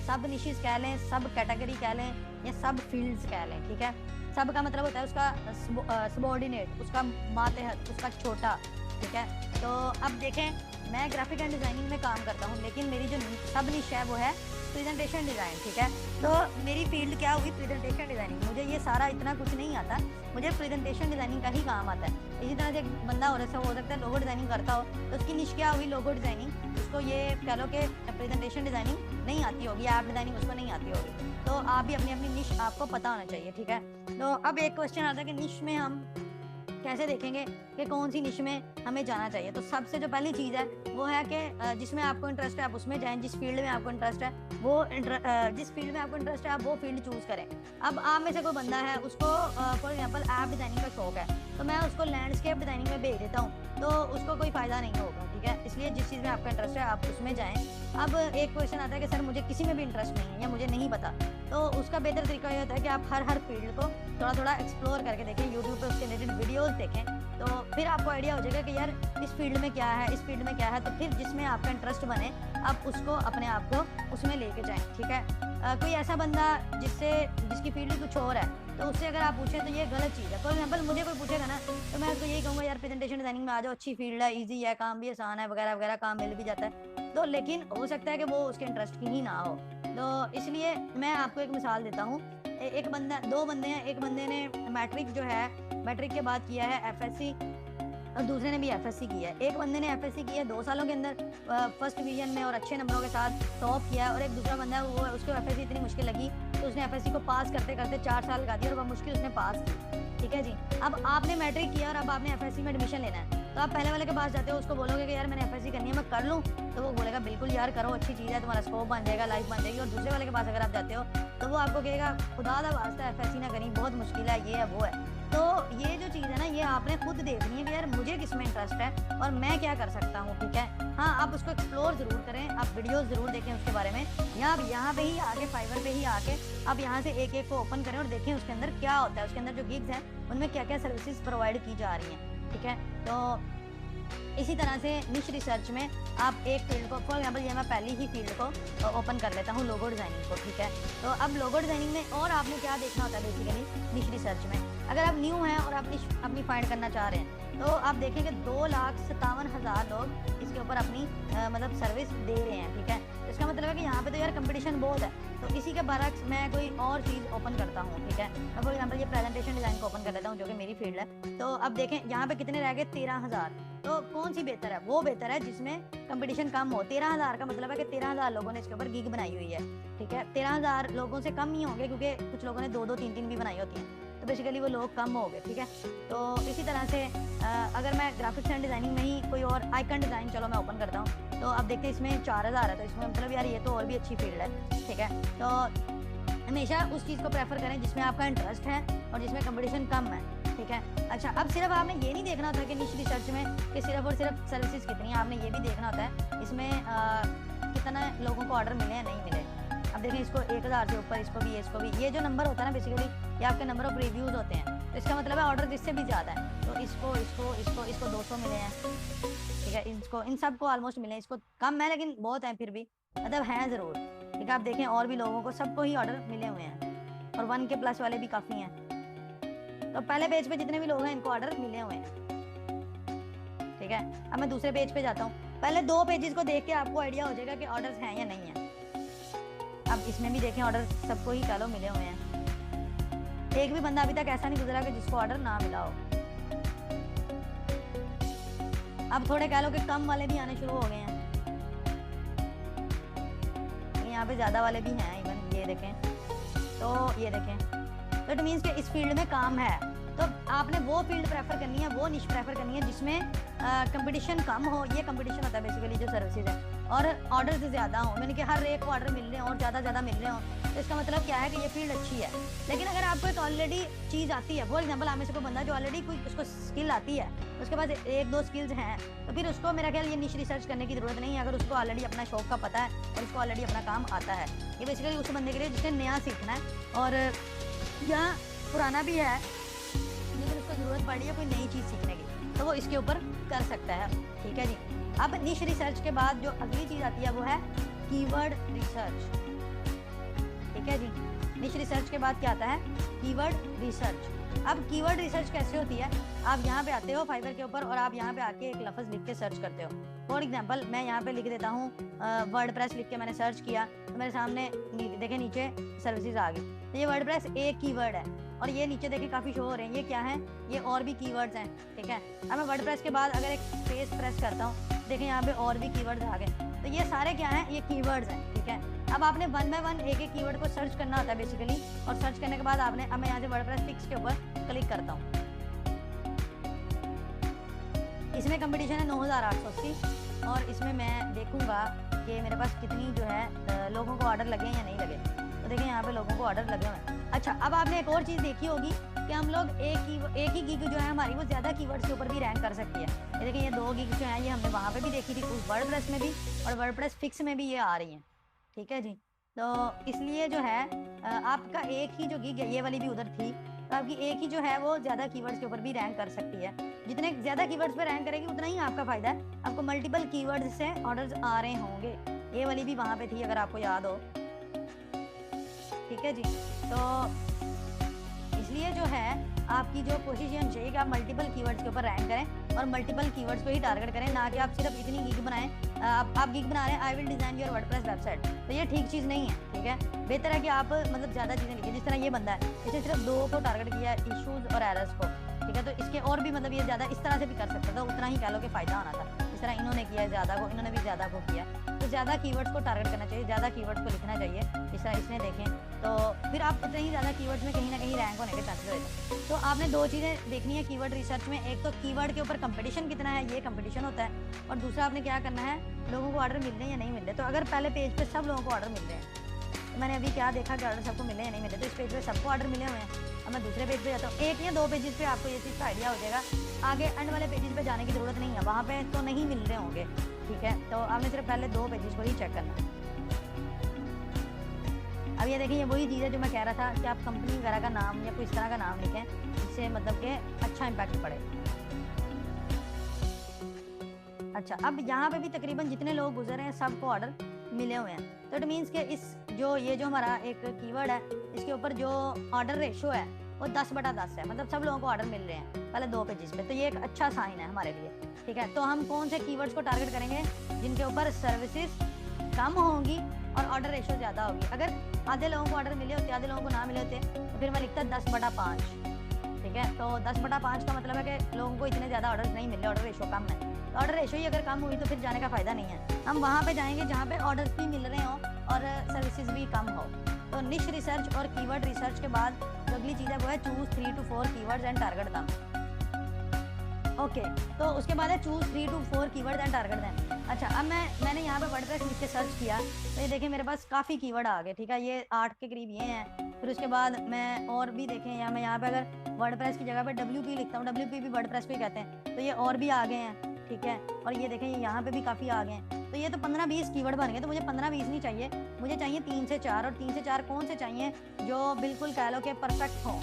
सब निशेस कह लें, सब कैटेगरी कह लें, या सब फील्ड्स कह लें, ठीक है। सब का मतलब होता है उसका सबऑर्डिनेट, उसका मातहत, उसका छोटा, ठीक है। तो अब देखें मैं ग्राफिक एंड डिज़ाइनिंग में काम करता हूँ, लेकिन मेरी जो सब निश है वो है प्रेजेंटेशन डिज़ाइन, ठीक है। तो मेरी फील्ड क्या हुई, प्रेजेंटेशन डिज़ाइनिंग। मुझे ये सारा इतना कुछ नहीं आता, मुझे प्रेजेंटेशन डिज़ाइनिंग का ही काम आता है। इसी तरह से एक बंदा हो सकता है लोगो डिज़ाइनिंग करता हो, तो उसकी निश क्या हुई, लोगो डिज़ाइनिंग। उसको ये कह लो कि प्रेजेंटेशन डिज़ाइनिंग नहीं आती होगी, ऐप डिज़ाइनिंग उसको नहीं आती होगी। तो आप भी अपनी अपनी निश आपको पता होना चाहिए, ठीक है। तो अब एक क्वेश्चन आता है कि निश में हम कैसे देखेंगे कि कौन सी निश में हमें जाना चाहिए। तो सबसे जो पहली चीज़ है वो है कि जिसमें आपको इंटरेस्ट है आप उसमें जाएं, जिस फील्ड में आपको इंटरेस्ट है जिस फील्ड में आपको इंटरेस्ट है आप वो फील्ड चूज़ करें। अब आप में से कोई बंदा है उसको फॉर एग्जांपल ऐप डिज़ाइनिंग का शौक है, तो मैं उसको लैंडस्केप डिज़ाइनिंग में भेज देता हूँ, तो उसको कोई फ़ायदा नहीं होगा, ठीक है। इसलिए जिस चीज़ में आपका इंटरेस्ट है आप उसमें जाएँ। अब एक क्वेश्चन आता है कि सर मुझे किसी में भी इंटरेस्ट नहीं है या मुझे नहीं पता, तो उसका बेहतर तरीका ये होता है कि आप हर फील्ड को थोड़ा थोड़ा एक्सप्लोर करके देखें, यूट्यूब पे उसके रिलेटेड वीडियोस देखें, तो फिर आपको आइडिया हो जाएगा कि यार इस फील्ड में क्या है, इस फील्ड में क्या है। तो फिर जिसमें आपका इंटरेस्ट बने आप उसको अपने आप को उसमें लेके जाएं, ठीक है। कोई ऐसा बंदा जिसकी फील्ड कुछ और है, तो उससे अगर आप पूछें तो ये गलत चीज़ है। फॉर एग्जाम्पल मुझे कोई पूछेगा ना, तो मैं उसको यही कहूँगा यार प्रेजेंटेशन डिज़ाइनिंग में आ जाओ, अच्छी फील्ड है, ईजी है, काम भी आसान है, वगैरह वगैरह, काम मिल भी जाता है। तो लेकिन हो सकता है कि वो उसके इंटरेस्ट की ही ना हो, तो इसलिए मैं आपको एक मिसाल देता हूँ। दो बंदे हैं, एक बंदे ने मैट्रिक के बाद किया है एफएससी, और दूसरे ने भी एफएससी किया है। एक बंदे ने एफएससी किया है 2 सालों के अंदर फर्स्ट डिवीजन में और अच्छे नंबरों के साथ टॉप किया है, और एक दूसरा बंदा है वो उसको एफएससी इतनी मुश्किल लगी तो उसने एफएससी को पास करते करते 4 साल लगा दिया और वह मुश्किल उसने पास की, ठीक है जी। अब आपने मैट्रिक किया और अब आपने एफएससी में एडमिशन लेना है, तो आप पहले वाले के पास जाते हो, उसको बोलोगे कि यार मैंने एफएससी करनी है, मैं कर लूँ, तो वो बोलेगा बिल्कुल यार करो, अच्छी चीज़ है, तुम्हारा स्कोप बन जाएगा, लाइफ बन जाएगी। और दूसरे वाले के पास अगर आप जाते हो तो वो आपको कहेगा खुदा दा वास्ता एफएससी ना करी, बहुत मुश्किल है, ये है वो है। तो ये जो चीज़ है ना, ये आपने खुद देखनी है कि यार मुझे किस में इंटरेस्ट है और मैं क्या कर सकता हूँ, ठीक है। हाँ, आप उसको एक्सप्लोर ज़रूर करें, आप वीडियोस ज़रूर देखें उसके बारे में, या आप यहाँ पे ही आके फाइवर पे ही आके आप यहाँ से एक एक को ओपन करें और देखें उसके अंदर क्या होता है, उसके अंदर जो गिग्स हैं उनमें क्या क्या सर्विसेज प्रोवाइड की जा रही हैं, ठीक है। तो इसी तरह से निश रिसर्च में आप एक फील्ड को, फॉर एग्जाम्पल ये मैं पहली ही फील्ड को ओपन कर लेता हूँ, लोगो डिज़ाइनिंग को, ठीक है। तो अब लोगो डिज़ाइनिंग में और आपने क्या देखना होता है बेसिकली निश रिसर्च में, अगर आप न्यू हैं और आप निश अपनी फाइंड करना चाह रहे हैं, तो आप देखेंगे 2,57,000 लोग इसके ऊपर अपनी मतलब सर्विस दे रहे हैं, ठीक है। तो इसका मतलब है कि यहाँ पे तो यार कंपटीशन बहुत है। तो इसी के बरक्स मैं कोई और चीज़ ओपन करता हूँ, ठीक है। मैं फॉर एग्जाम्पल ये प्रेजेंटेशन डिज़ाइन को ओपन कर लेता हूँ जो कि मेरी फील्ड है। तो अब देखें यहाँ पे कितने रह गए, 13,000। तो कौन सी बेहतर है, वो बेहतर है जिसमें कंपटीशन कम हो। 13,000 का मतलब है कि 13,000 लोगों ने इसके ऊपर गिग बनाई हुई है, ठीक है। 13,000 लोगों से कम नहीं होंगे क्योंकि कुछ लोगों ने 2-2, 3-3 भी बनाई होती हैं, तो बेसिकली वो लोग कम हो गए, ठीक है। तो इसी तरह से अगर मैं ग्राफिक्स एंड डिज़ाइनिंग में ही कोई और आइकन डिज़ाइन चलो मैं ओपन करता हूँ, तो अब देखते हैं इसमें 4,000 है, तो इसमें मतलब यार ये तो और भी अच्छी फील्ड है, ठीक है। तो हमेशा उस चीज़ को प्रेफर करें जिसमें आपका इंटरेस्ट है और जिसमें कंपटीशन कम है, ठीक है। अच्छा, अब सिर्फ आपने ये नहीं देखना होता कि निश रिसर्च में कि सिर्फ और सिर्फ सर्विसेज कितनी है, आपने ये भी देखना होता है इसमें कितना लोगों को ऑर्डर मिले या नहीं मिले। अब देखें इसको 1,000 से ऊपर, इसको भी ये जो नंबर होता है ना बेसिकली ये आपके नंबर ऑफ रिव्यूज़ होते हैं, तो इसका मतलब है ऑर्डर जिससे भी ज़्यादा है। तो इसको 200 मिले हैं, ठीक है। इन सबको ऑलमोस्ट मिले हैं, इसको कम है लेकिन बहुत है फिर भी, मतलब हैं ज़रूर, ठीक है। आप देखें और भी लोगों को सबको ही ऑर्डर मिले हुए हैं और 1 के प्लस वाले भी काफ़ी हैं। तो पहले पेज पे जितने भी लोग हैं इनको ऑर्डर मिले हुए हैं, ठीक है। अब मैं दूसरे पेज पे जाता हूँ, पहले 2 पेजेस को देख के आपको आइडिया हो जाएगा कि ऑर्डर्स हैं या नहीं है। अब इसमें भी देखें ऑर्डर सबको ही कह लो मिले हुए हैं, एक भी बंदा अभी तक ऐसा नहीं गुजरा कि जिसको ऑर्डर ना मिला हो। अब थोड़े कह लो कि कम वाले भी आने शुरू हो गए हैं, यहाँ पे ज़्यादा वाले भी हैं इवन, ये देखें, तो ये देखें, तो इट मीन्स कि इस फील्ड में काम है। तो आपने वो फील्ड प्रेफर करनी है, वो निश प्रेफर करनी है जिसमें कंपटीशन कम हो। ये कंपटीशन होता है बेसिकली जो सर्विसेज है, और ऑर्डर्स ज़्यादा हो, यानी कि हर एक को ऑर्डर मिल रहे हैं और ज़्यादा मिल रहे हो। तो इसका मतलब क्या है कि ये फील्ड अच्छी है। लेकिन अगर आपको एक ऑलरेडी चीज़ आती है, फॉर एग्जाम्पल आप में से कोई बंदा जो ऑलरेडी कोई उसको स्किल आती है, उसके पास 1-2 स्किल्स हैं, तो फिर उसको मेरा ख्याल ये निश रिसर्च करने की ज़रूरत नहीं है, अगर उसको ऑलरेडी अपना शौक का पता है और उसको ऑलरेडी अपना काम आता है। ये बेसिकली उस बंदे के लिए जिसने नया सीखना है और या पुराना भी है लेकिन उसको ज़रूरत पड़ी है कोई नई चीज़ सीखने की, तो वो इसके ऊपर कर सकता है, ठीक है जी। अब निश रिसर्च के बाद जो अगली चीज़ आती है वो है कीवर्ड रिसर्च, ठीक है जी। निश रिसर्च के बाद क्या आता है? Keyword research. अब कीवर्ड रिसर्च कैसे होती है? आप यहाँ पे आते हो फाइवर के ऊपर और आप यहाँ पे आके एक लफ्ज़ लिख के सर्च करते हो। फॉर एग्जांपल मैं यहाँ पे लिख देता हूँ वर्डप्रेस लिख के मैंने सर्च किया तो मेरे सामने देखे नीचे सर्विसेज आ गई। तो ये वर्डप्रेस एक कीवर्ड है और ये नीचे देखे काफ़ी शो हो रहे हैं, ये क्या है? ये और भी कीवर्ड्स हैं, ठीक है। अब मैं वर्डप्रेस के बाद अगर एक स्पेस प्रेस करता हूँ, देखें यहाँ पे और भी कीवर्ड्स आ गए। तो ये सारे क्या हैं? ये कीवर्ड्स हैं, ठीक है। अब आपने वन बाय वन एक एक कीवर्ड को सर्च करना होता है बेसिकली, और सर्च करने के बाद आपने, अब मैं यहाँ से वर्डप्रेस फिक्स के ऊपर क्लिक करता हूँ। इसमें कंपटीशन है 9880 और इसमें मैं देखूंगा कि मेरे पास कितनी जो है लोगों को ऑर्डर लगे या नहीं लगे। तो देखें यहाँ पे लोगों को ऑर्डर लगे हुए हैं। अच्छा, अब आपने एक और चीज़ देखी होगी कि हम लोग एक ही गिग जो है हमारी वो ज़्यादा कीवर्ड्स के ऊपर भी रैंक कर सकती है। ये देखिए ये 2 गिग जो है ये हमने वहाँ पे भी देखी थी, उस वर्डप्रेस में भी और वर्डप्रेस फिक्स में भी ये आ रही हैं, ठीक है जी। तो इसलिए जो है आपका एक ही जो गिग है, ये वाली भी उधर थी, तो आपकी एक ही जो है वो ज़्यादा कीवर्ड्स के ऊपर भी रैंक कर सकती है। जितने ज़्यादा कीवर्ड्स पे रैंक करेगी उतना ही आपका फ़ायदा है, आपको मल्टीपल कीवर्ड्स से ऑर्डर्स आ रहे होंगे। ये वाली भी वहाँ पे थी अगर आपको याद हो, ठीक है जी। तो इसलिए जो है आपकी जो कोशिश ये चाहिए कि आप मल्टीपल कीवर्ड्स के ऊपर रैंक करें और मल्टीपल कीवर्ड्स को ही टारगेट करें, ना कि आप सिर्फ इतनी गिग बनाएं। आप गिग बना रहे हैं I will design your WordPress website, तो ये ठीक चीज़ नहीं है, ठीक है। बेहतर है कि आप मतलब ज़्यादा चीज़ें लिखिए। जिस तरह ये बंदा है, इसने सिर्फ 2 को टारगेट किया, इशूज़ और एरर्स को, ठीक है। तो इसके और भी मतलब ये ज़्यादा इस तरह से भी कर सकता था, उतना ही कह लो कि फ़ायदा होना था। इस तरह इन्होंने किया है ज़्यादा को, इन्होंने भी ज़्यादा को किया, तो ज़्यादा कीवर्ड्स को टारगेट करना चाहिए, ज़्यादा कीवर्ड्स को लिखना चाहिए। इस तरह इसने देखें तो फिर आप उतने ही ज़्यादा कीवर्ड्स में कहीं ना कहीं रैंक होने के चांसेस रहते हैं। तो आपने 2 चीज़ें देखनी है कीवर्ड रिसर्च में, एक तो कीवर्ड के ऊपर कंपटीशन कितना है, ये कंपटीशन होता है, और दूसरा आपने क्या करना है, लोगों को ऑर्डर मिल रहे हैं या नहीं मिल रहे। तो अगर पहले पेज पे सब लोगों को ऑर्डर मिल रहे हैं, तो मैंने अभी क्या देखा कि ऑर्डर सबको मिले या नहीं मिले, तो इस पेज पे सबको ऑर्डर मिले हुए हैं। अब मैं दूसरे पेज पे जाता हूँ, 1 या 2 पेजेस पे आपको ये चीज़ का आइडिया हो जाएगा। आगे एंड वाले पेजेस पे जाने की ज़रूरत नहीं है, वहाँ पे तो नहीं मिल रहे होंगे, ठीक है। तो आपने सिर्फ पहले 2 पेजेस को ही चेक करना है। अब ये देखिए ये वही चीज़ है जो मैं कह रहा था कि आप कंपनी वगैरह का नाम या कोई इस तरह का नाम लिखें जिससे मतलब कि अच्छा इम्पैक्ट पड़े। अच्छा, अब यहाँ पे भी तकरीबन जितने लोग गुजर हैं सबको ऑर्डर मिले हुए हैं। तो इट मीन्स कि इस ये जो हमारा एक कीवर्ड है, इसके ऊपर जो ऑर्डर रेशो है वो 10/10 है, मतलब सब लोगों को ऑर्डर मिल रहे हैं पहले 2 पेजेस पे। तो ये एक अच्छा साइन है हमारे लिए, ठीक है। तो हम कौन से कीवर्ड्स को टारगेट करेंगे? जिनके ऊपर सर्विसेज कम होंगी और ऑर्डर रेशो ज़्यादा होगी। अगर आधे लोगों को ऑर्डर मिले होते, आधे लोगों को ना मिले होते, तो फिर मैं लिखता 10/5, ठीक है। तो 10/5 का मतलब है कि लोगों को इतने ज़्यादा ऑर्डर नहीं मिल रहे, ऑर्डर रेशो कम है। तो ऑर्डर रेशो ही अगर कम हुई तो फिर जाने का फ़ायदा नहीं है। हम वहाँ पे जाएंगे जहाँ पे ऑर्डर्स भी मिल रहे हों और सर्विसेज भी कम हो। तो निश रिसर्च और कीवर्ड रिसर्च के बाद जो अगली चीज़ है वो है choose 3 to 4 keywords and target दम। ओके, तो उसके बाद है choose 3 to 4 keywords and target them. अच्छा, अब मैंने यहाँ पे वर्डप्रेस लिख के सर्च किया तो ये देखिए मेरे पास काफ़ी कीवर्ड आ गए, ठीक है। ये 8 के करीब ये हैं। फिर उसके बाद मैं और भी देखें, या मैं यहाँ पे अगर वर्डप्रेस की जगह पे WP लिखता हूँ, WP भी वर्डप्रेस को ही कहते हैं, तो ये और भी आ गए हैं, ठीक है। और ये देखें ये यहाँ पे भी काफ़ी आ गए हैं। तो ये तो 15-20 कीवर्ड बन गए। तो मुझे 15-20 नहीं चाहिए, मुझे चाहिए 3 से 4। और 3 से 4 कौन से चाहिए? जो बिल्कुल कह लो कि परफेक्ट हों।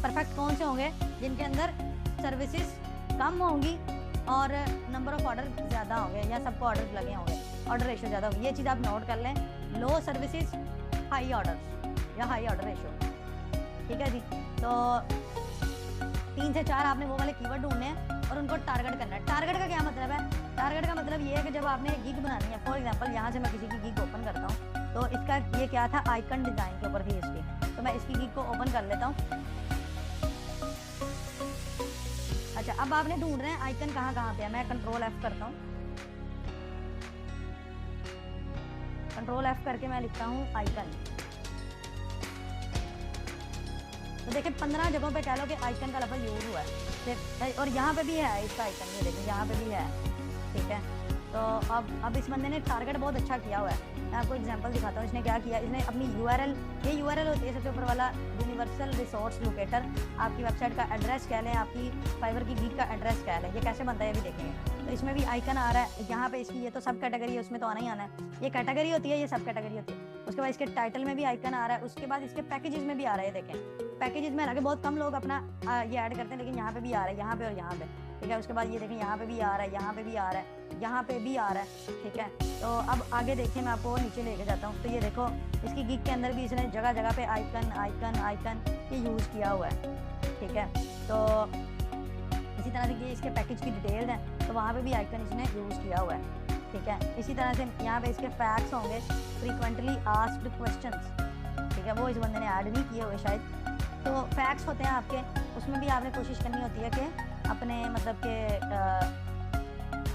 परफेक्ट कौन से होंगे? जिनके अंदर सर्विसेज कम होंगी और नंबर ऑफ ऑर्डर ज़्यादा होंगे, या सबको ऑर्डर लगे होंगे, ऑर्डर रेशो ज़्यादा होगी। ये चीज़ आप नोट कर लें, लो सर्विसेज हाई ऑर्डर या हाई ऑर्डर रेशो, ठीक है जी। तो 3 से 4 आपने वो वाले कीवर्ड ढूंढने हैं और उनको टारगेट करना है। टारगेट का क्या मतलब है? टारगेट का मतलब ये है कि जब आपने गिग बनानी है, फॉर एग्जांपल यहाँ से मैं किसी की गिग ओपन करता हूँ, तो इसका ये क्या था, आइकन डिज़ाइन के ऊपर थी इसकी। तो मैं इसकी गिग को ओपन कर लेता हूँ। अच्छा, अब आपने ढूंढ रहे हैं आइकन कहाँ पे है। मैं कंट्रोल F करता हूँ, कंट्रोल F करके मैं लिखता हूँ आइकन। तो देखिए 15 जगहों पे कह लो कि आइकन का लफ्ज़ यूज हुआ है, और यहाँ पे भी है इसका आइकन, ये देखिए यहाँ पे भी है, ठीक है। तो अब इस बंदे ने टारगेट बहुत अच्छा किया हुआ है। मैं आपको एग्जांपल दिखाता हूँ इसने क्या किया। इसने अपनी URL, ये URL होती है सबसे ऊपर वाला, यूनिवर्सल रिसोर्स लोकेटर। आपकी वेबसाइट का एड्रेस कह लें, आपकी फाइवर की गिग का एड्रेस कह लें। ये कैसे बनता है ये भी देखेंगे। तो इसमें भी आइकन आ रहा है यहाँ पे, इसकी ये तो सब कैटेगरी है, उसमें तो आना ही आना है। ये कैटेगरी होती है, ये सब कैटेगरी होती है। उसके बाद इसके टाइटल में भी आइकन आ रहा है, उसके बाद इसके पैकेजेस में भी आ रहा है। ये देखें पैकेजेस में, हालांकि बहुत कम लोग अपना ये ऐड करते हैं, लेकिन यहाँ पे भी आ रहा है, यहाँ पे और यहाँ पे। ठीक है। उसके बाद ये देखें यहाँ पे भी आ रहा है, यहाँ पे भी आ रहा है, यहाँ पे भी आ रहा है, ठीक है। तो अब आगे देखिए, मैं आपको नीचे लेके जाता हूँ। तो ये देखो इसकी गिग के अंदर भी इसने जगह जगह पे आइकन आइकन आइकन ये यूज़ किया हुआ है, ठीक है। तो इसी तरह से ये इसके पैकेज की डिटेल्स हैं, तो वहाँ पे भी आइकन इसने यूज़ किया हुआ है, ठीक है। इसी तरह से यहाँ पे इसके फैक्ट्स होंगे, फ्रीक्वेंटली आस्क्ड क्वेश्चंस, ठीक है, वो इस बंदे ने ऐड नहीं किए हुए शायद। तो फैक्ट्स होते हैं आपके, उसमें भी आपने कोशिश करनी होती है कि अपने मतलब के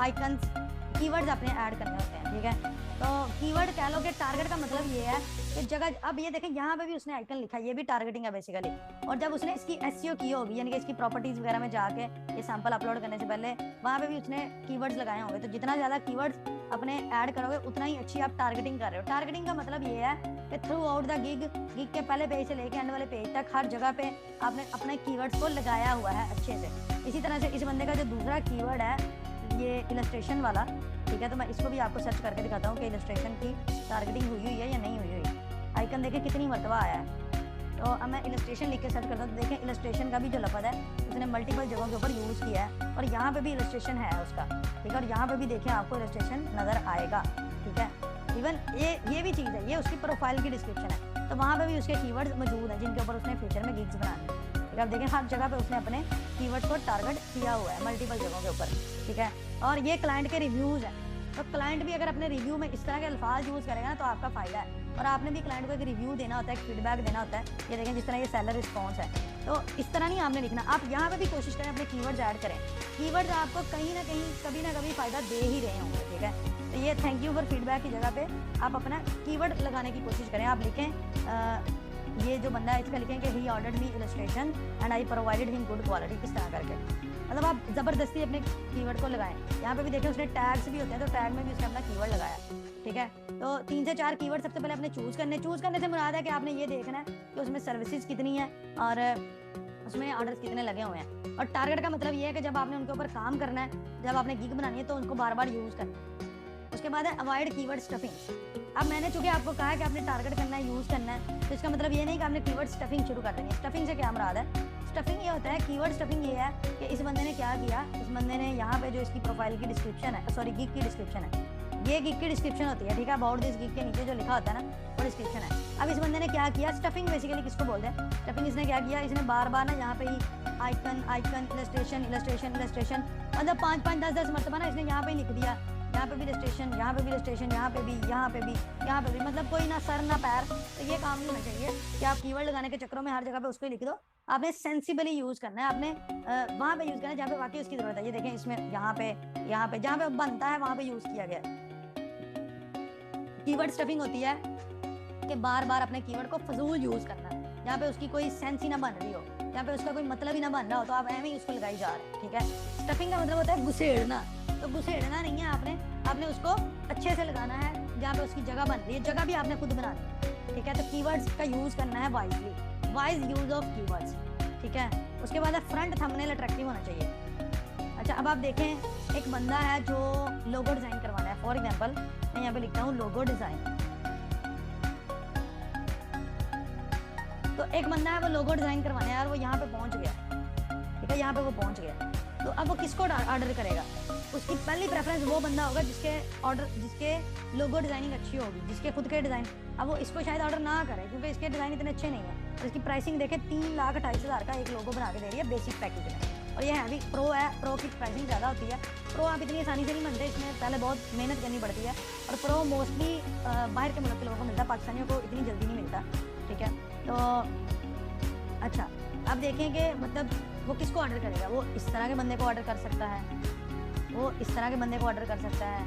आइकन्स कीवर्ड्स अपने ऐड करने होते हैं, ठीक है। तो कीवर्ड कह लो कि टारगेट का मतलब ये है कि जगह, अब ये देखें यहाँ पे भी उसने आइकन लिखा है, ये भी टारगेटिंग है बेसिकली। और जब उसने इसकी एसईओ की होगी, यानी कि इसकी प्रॉपर्टीज वगैरह में जाके ये सैंपल अपलोड करने से पहले वहाँ पे भी उसने कीवर्ड्स लगाए होंगे। तो जितना ज़्यादा कीवर्ड्स अपने ऐड करोगे उतना ही अच्छी आप टारगेटिंग कर रहे हो। टारगेटिंग का मतलब ये है कि थ्रू आउट द गिग के पहले पेज से लेके एंड वाले पेज तक हर जगह पे आपने अपने कीवर्ड्स को लगाया हुआ है अच्छे से। इसी तरह से इस बंदे का जो दूसरा कीवर्ड है ये इलस्ट्रेशन वाला, ठीक है। तो मैं इसको भी आपको सर्च करके दिखाता हूँ कि इलस्ट्रेशन की टारगेटिंग हुई है या नहीं हुई हुई। आइकन देखें कितनी मरतबा आया है। तो अब मैं इलस्ट्रेशन लिख के सर्च करता हूँ, तो देखें इलस्ट्रेशन का भी जो लफ्ज़ है उसने मल्टीपल जगहों के ऊपर यूज़ किया है, और यहाँ पे भी इलस्ट्रेशन है उसका, ठीक है। और यहाँ पे भी देखें आपको इलस्ट्रेशन नज़र आएगा, ठीक है। इवन ये भी चीज़ है, ये उसकी प्रोफाइल की डिस्क्रिप्शन है, तो वहाँ पे भी उसके कीवर्ड्स मौजूद हैं जिनके ऊपर उसने फ्यूचर में गिग्स बनाने हैं, ठीक है। अब देखें हर जगह पे उसने अपने कीवर्ड्स को टारगेट किया हुआ है मल्टीपल जगहों के ऊपर, ठीक है। और ये क्लाइंट के रिव्यूज़ हैं, तो क्लाइंट भी अगर अपने रिव्यू में इस तरह के अल्फाज यूज़ करेगा ना तो आपका फ़ायदा है। और आपने भी क्लाइंट को एक रिव्यू देना होता है, एक फीडबैक देना होता है। ये देखें जिस तरह ये सेलर रिस्पॉन्स है, तो इस तरह नहीं आपने लिखना। आप यहाँ पे भी कोशिश करें अपने कीवर्ड्स ऐड करें। कीवर्ड्स आपको कहीं ना कहीं कभी ना कभी फ़ायदा दे ही रहे होंगे, ठीक है। तो ये थैंक यू फॉर फीडबैक की जगह पे आप अपना कीवर्ड लगाने की कोशिश करें। आप लिखें ये जो बंदा है इसका लिखें कि he ordered me illustration and I provided him good quality, इस तरह करके मतलब आप ज़बरदस्ती अपने कीवर्ड को लगाएं। यहाँ पे भी देखें उसने टैग्स भी होते हैं, तो टैग में भी उसने अपना कीवर्ड लगाया, ठीक है। तो 3 से 4 कीवर्ड सबसे पहले अपने चूज़ करने से मुराद है कि आपने ये देखना है कि उसमें सर्विसेज कितनी है और उसमें ऑर्डर्स कितने लगे हुए हैं। और टारगेट का मतलब ये है कि जब आपने उनके ऊपर काम करना है, जब आपने गिग बनानी है तो उनको बार बार यूज़ करना है। उसके बाद है अवॉइड कीवर्ड स्टफिंग। अब मैंने चूंकि आपको कहा है कि आपने टारगेट करना है, यूज़ करना है, तो इसका मतलब ये नहीं कि आपने कीवर्ड स्टफिंग शुरू कर देनी है। स्टफिंग से क्या मुराद है? स्टफिंग ये होता है, कीवर्ड स्टफिंग ये है कि इस बंदे ने क्या किया, इस बंदे ने यहाँ पे जो इसकी प्रोफाइल की डिस्क्रिप्शन है, सॉरी गिग की डिस्क्रिप्शन है, ये गिग की डिस्क्रिप्शन होती है, ठीक है। अबाउट दिस गिग के नीचे जो लिखा होता है ना वो डिस्क्रिप्शन है। अब इस बंदे ने क्या किया, स्टफिंग बेसिकली किसको बोलते हैं? स्टफिंग इसने क्या किया, इसने बार बार ना यहाँ पे ही icon icon illustration illustration illustration मतलब 5-5 10-10 मरतबा ना इसने यहाँ पे लिख दिया, यहाँ पे भी इलस्ट्रेशन, यहाँ पे भी इलस्ट्रेशन, यहाँ पे भी, यहाँ पे भी, यहाँ पे भी, मतलब कोई ना सर ना पैर। तो ये काम नहीं होना चाहिए कि आप कीवर्ड लगाने के चक्करों में हर जगह पे उसको लिख दो। आपने सेंसिबली यूज़ करना है, आपने वहाँ पे यूज़ करना है जहाँ पे वाकई उसकी ज़रूरत है। ये देखें इसमें यहाँ पे जहाँ पे बनता है वहाँ पे यूज़ किया गया है। कीवर्ड स्टफिंग होती है कि बार बार अपने कीवर्ड को फजूल यूज़ करना है, जहाँ पे उसकी कोई सेंस ही ना बन रही हो, जहाँ पे उसका कोई मतलब ही ना बन रहा हो, तो आप ऐਵੇਂ ही उसको लगाई जा रहे हैं, ठीक है। स्टफिंग का मतलब होता है घुसेड़ना, तो घुसेड़ना नहीं है, आपने उसको अच्छे से लगाना है जहाँ पे उसकी जगह बन रही है। जगह भी आपने खुद बनानी है, ठीक है। तो कीवर्ड्स का यूज़ करना है wisely, wise use of keywords, ठीक है। उसके बाद फ्रंट थंबनेल अट्रैक्टिव होना चाहिए। अच्छा, अब आप देखें एक बंदा है जो लोगो डिज़ाइन करवाना है। फॉर एग्जांपल मैं यहाँ पे लिखता हूँ लोगो डिज़ाइन। तो एक बंदा है वो लोगो डिज़ाइन करवाना है और वो यहाँ पे पहुँच गया, ठीक है, यहाँ पे वो पहुँच गया। तो अब वो किसको ऑर्डर करेगा? उसकी पहली प्रेफरेंस वो बंदा होगा जिसके लोगो डिज़ाइनिंग अच्छी होगी, जिसके खुद के डिज़ाइन। अब वो इसको शायद ऑर्डर ना करे क्योंकि इसके डिज़ाइन इतने अच्छे नहीं है। तो इसकी प्राइसिंग देखें 3,28,000 का एक लोगो बना के दे रही है बेसिक पैकेज में। और ये हैवी प्रो है, प्रो की प्राइसिंग ज़्यादा होती है। प्रो आप इतनी आसानी से नहीं बनते, इसमें पहले बहुत मेहनत करनी पड़ती है। और प्रो मोस्टली बाहर के मुल्क के लोगों को मिलता है, पाकिस्तानियों को इतनी जल्दी नहीं मिलता, ठीक है। तो अच्छा, अब देखें कि मतलब वो किसको ऑर्डर करेगा। वो इस तरह के बंदे को ऑर्डर कर सकता है, वो इस तरह के बंदे को ऑर्डर कर सकता है,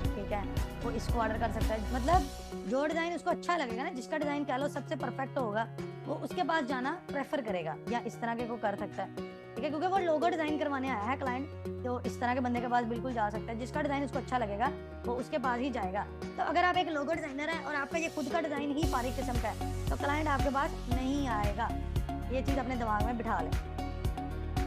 ठीक है, वो इसको ऑर्डर कर सकता है। मतलब जो डिज़ाइन उसको अच्छा लगेगा ना, जिसका डिज़ाइन कह लो सबसे परफेक्ट होगा, वो उसके पास जाना प्रेफर करेगा, या इस तरह के को कर सकता है, ठीक है। क्योंकि वो लोगो डिज़ाइन करवाने आया है क्लाइंट, तो इस तरह के बंदे के पास बिल्कुल जा सकता है। जिसका डिज़ाइन उसको अच्छा लगेगा वो उसके पास ही जाएगा। तो अगर आप एक लोगो डिज़ाइनर है और आपका ये खुद का डिज़ाइन ही फारिग किस्म का है, तो क्लाइंट आपके पास नहीं आएगा। ये चीज़ अपने दिमाग में बिठा लें।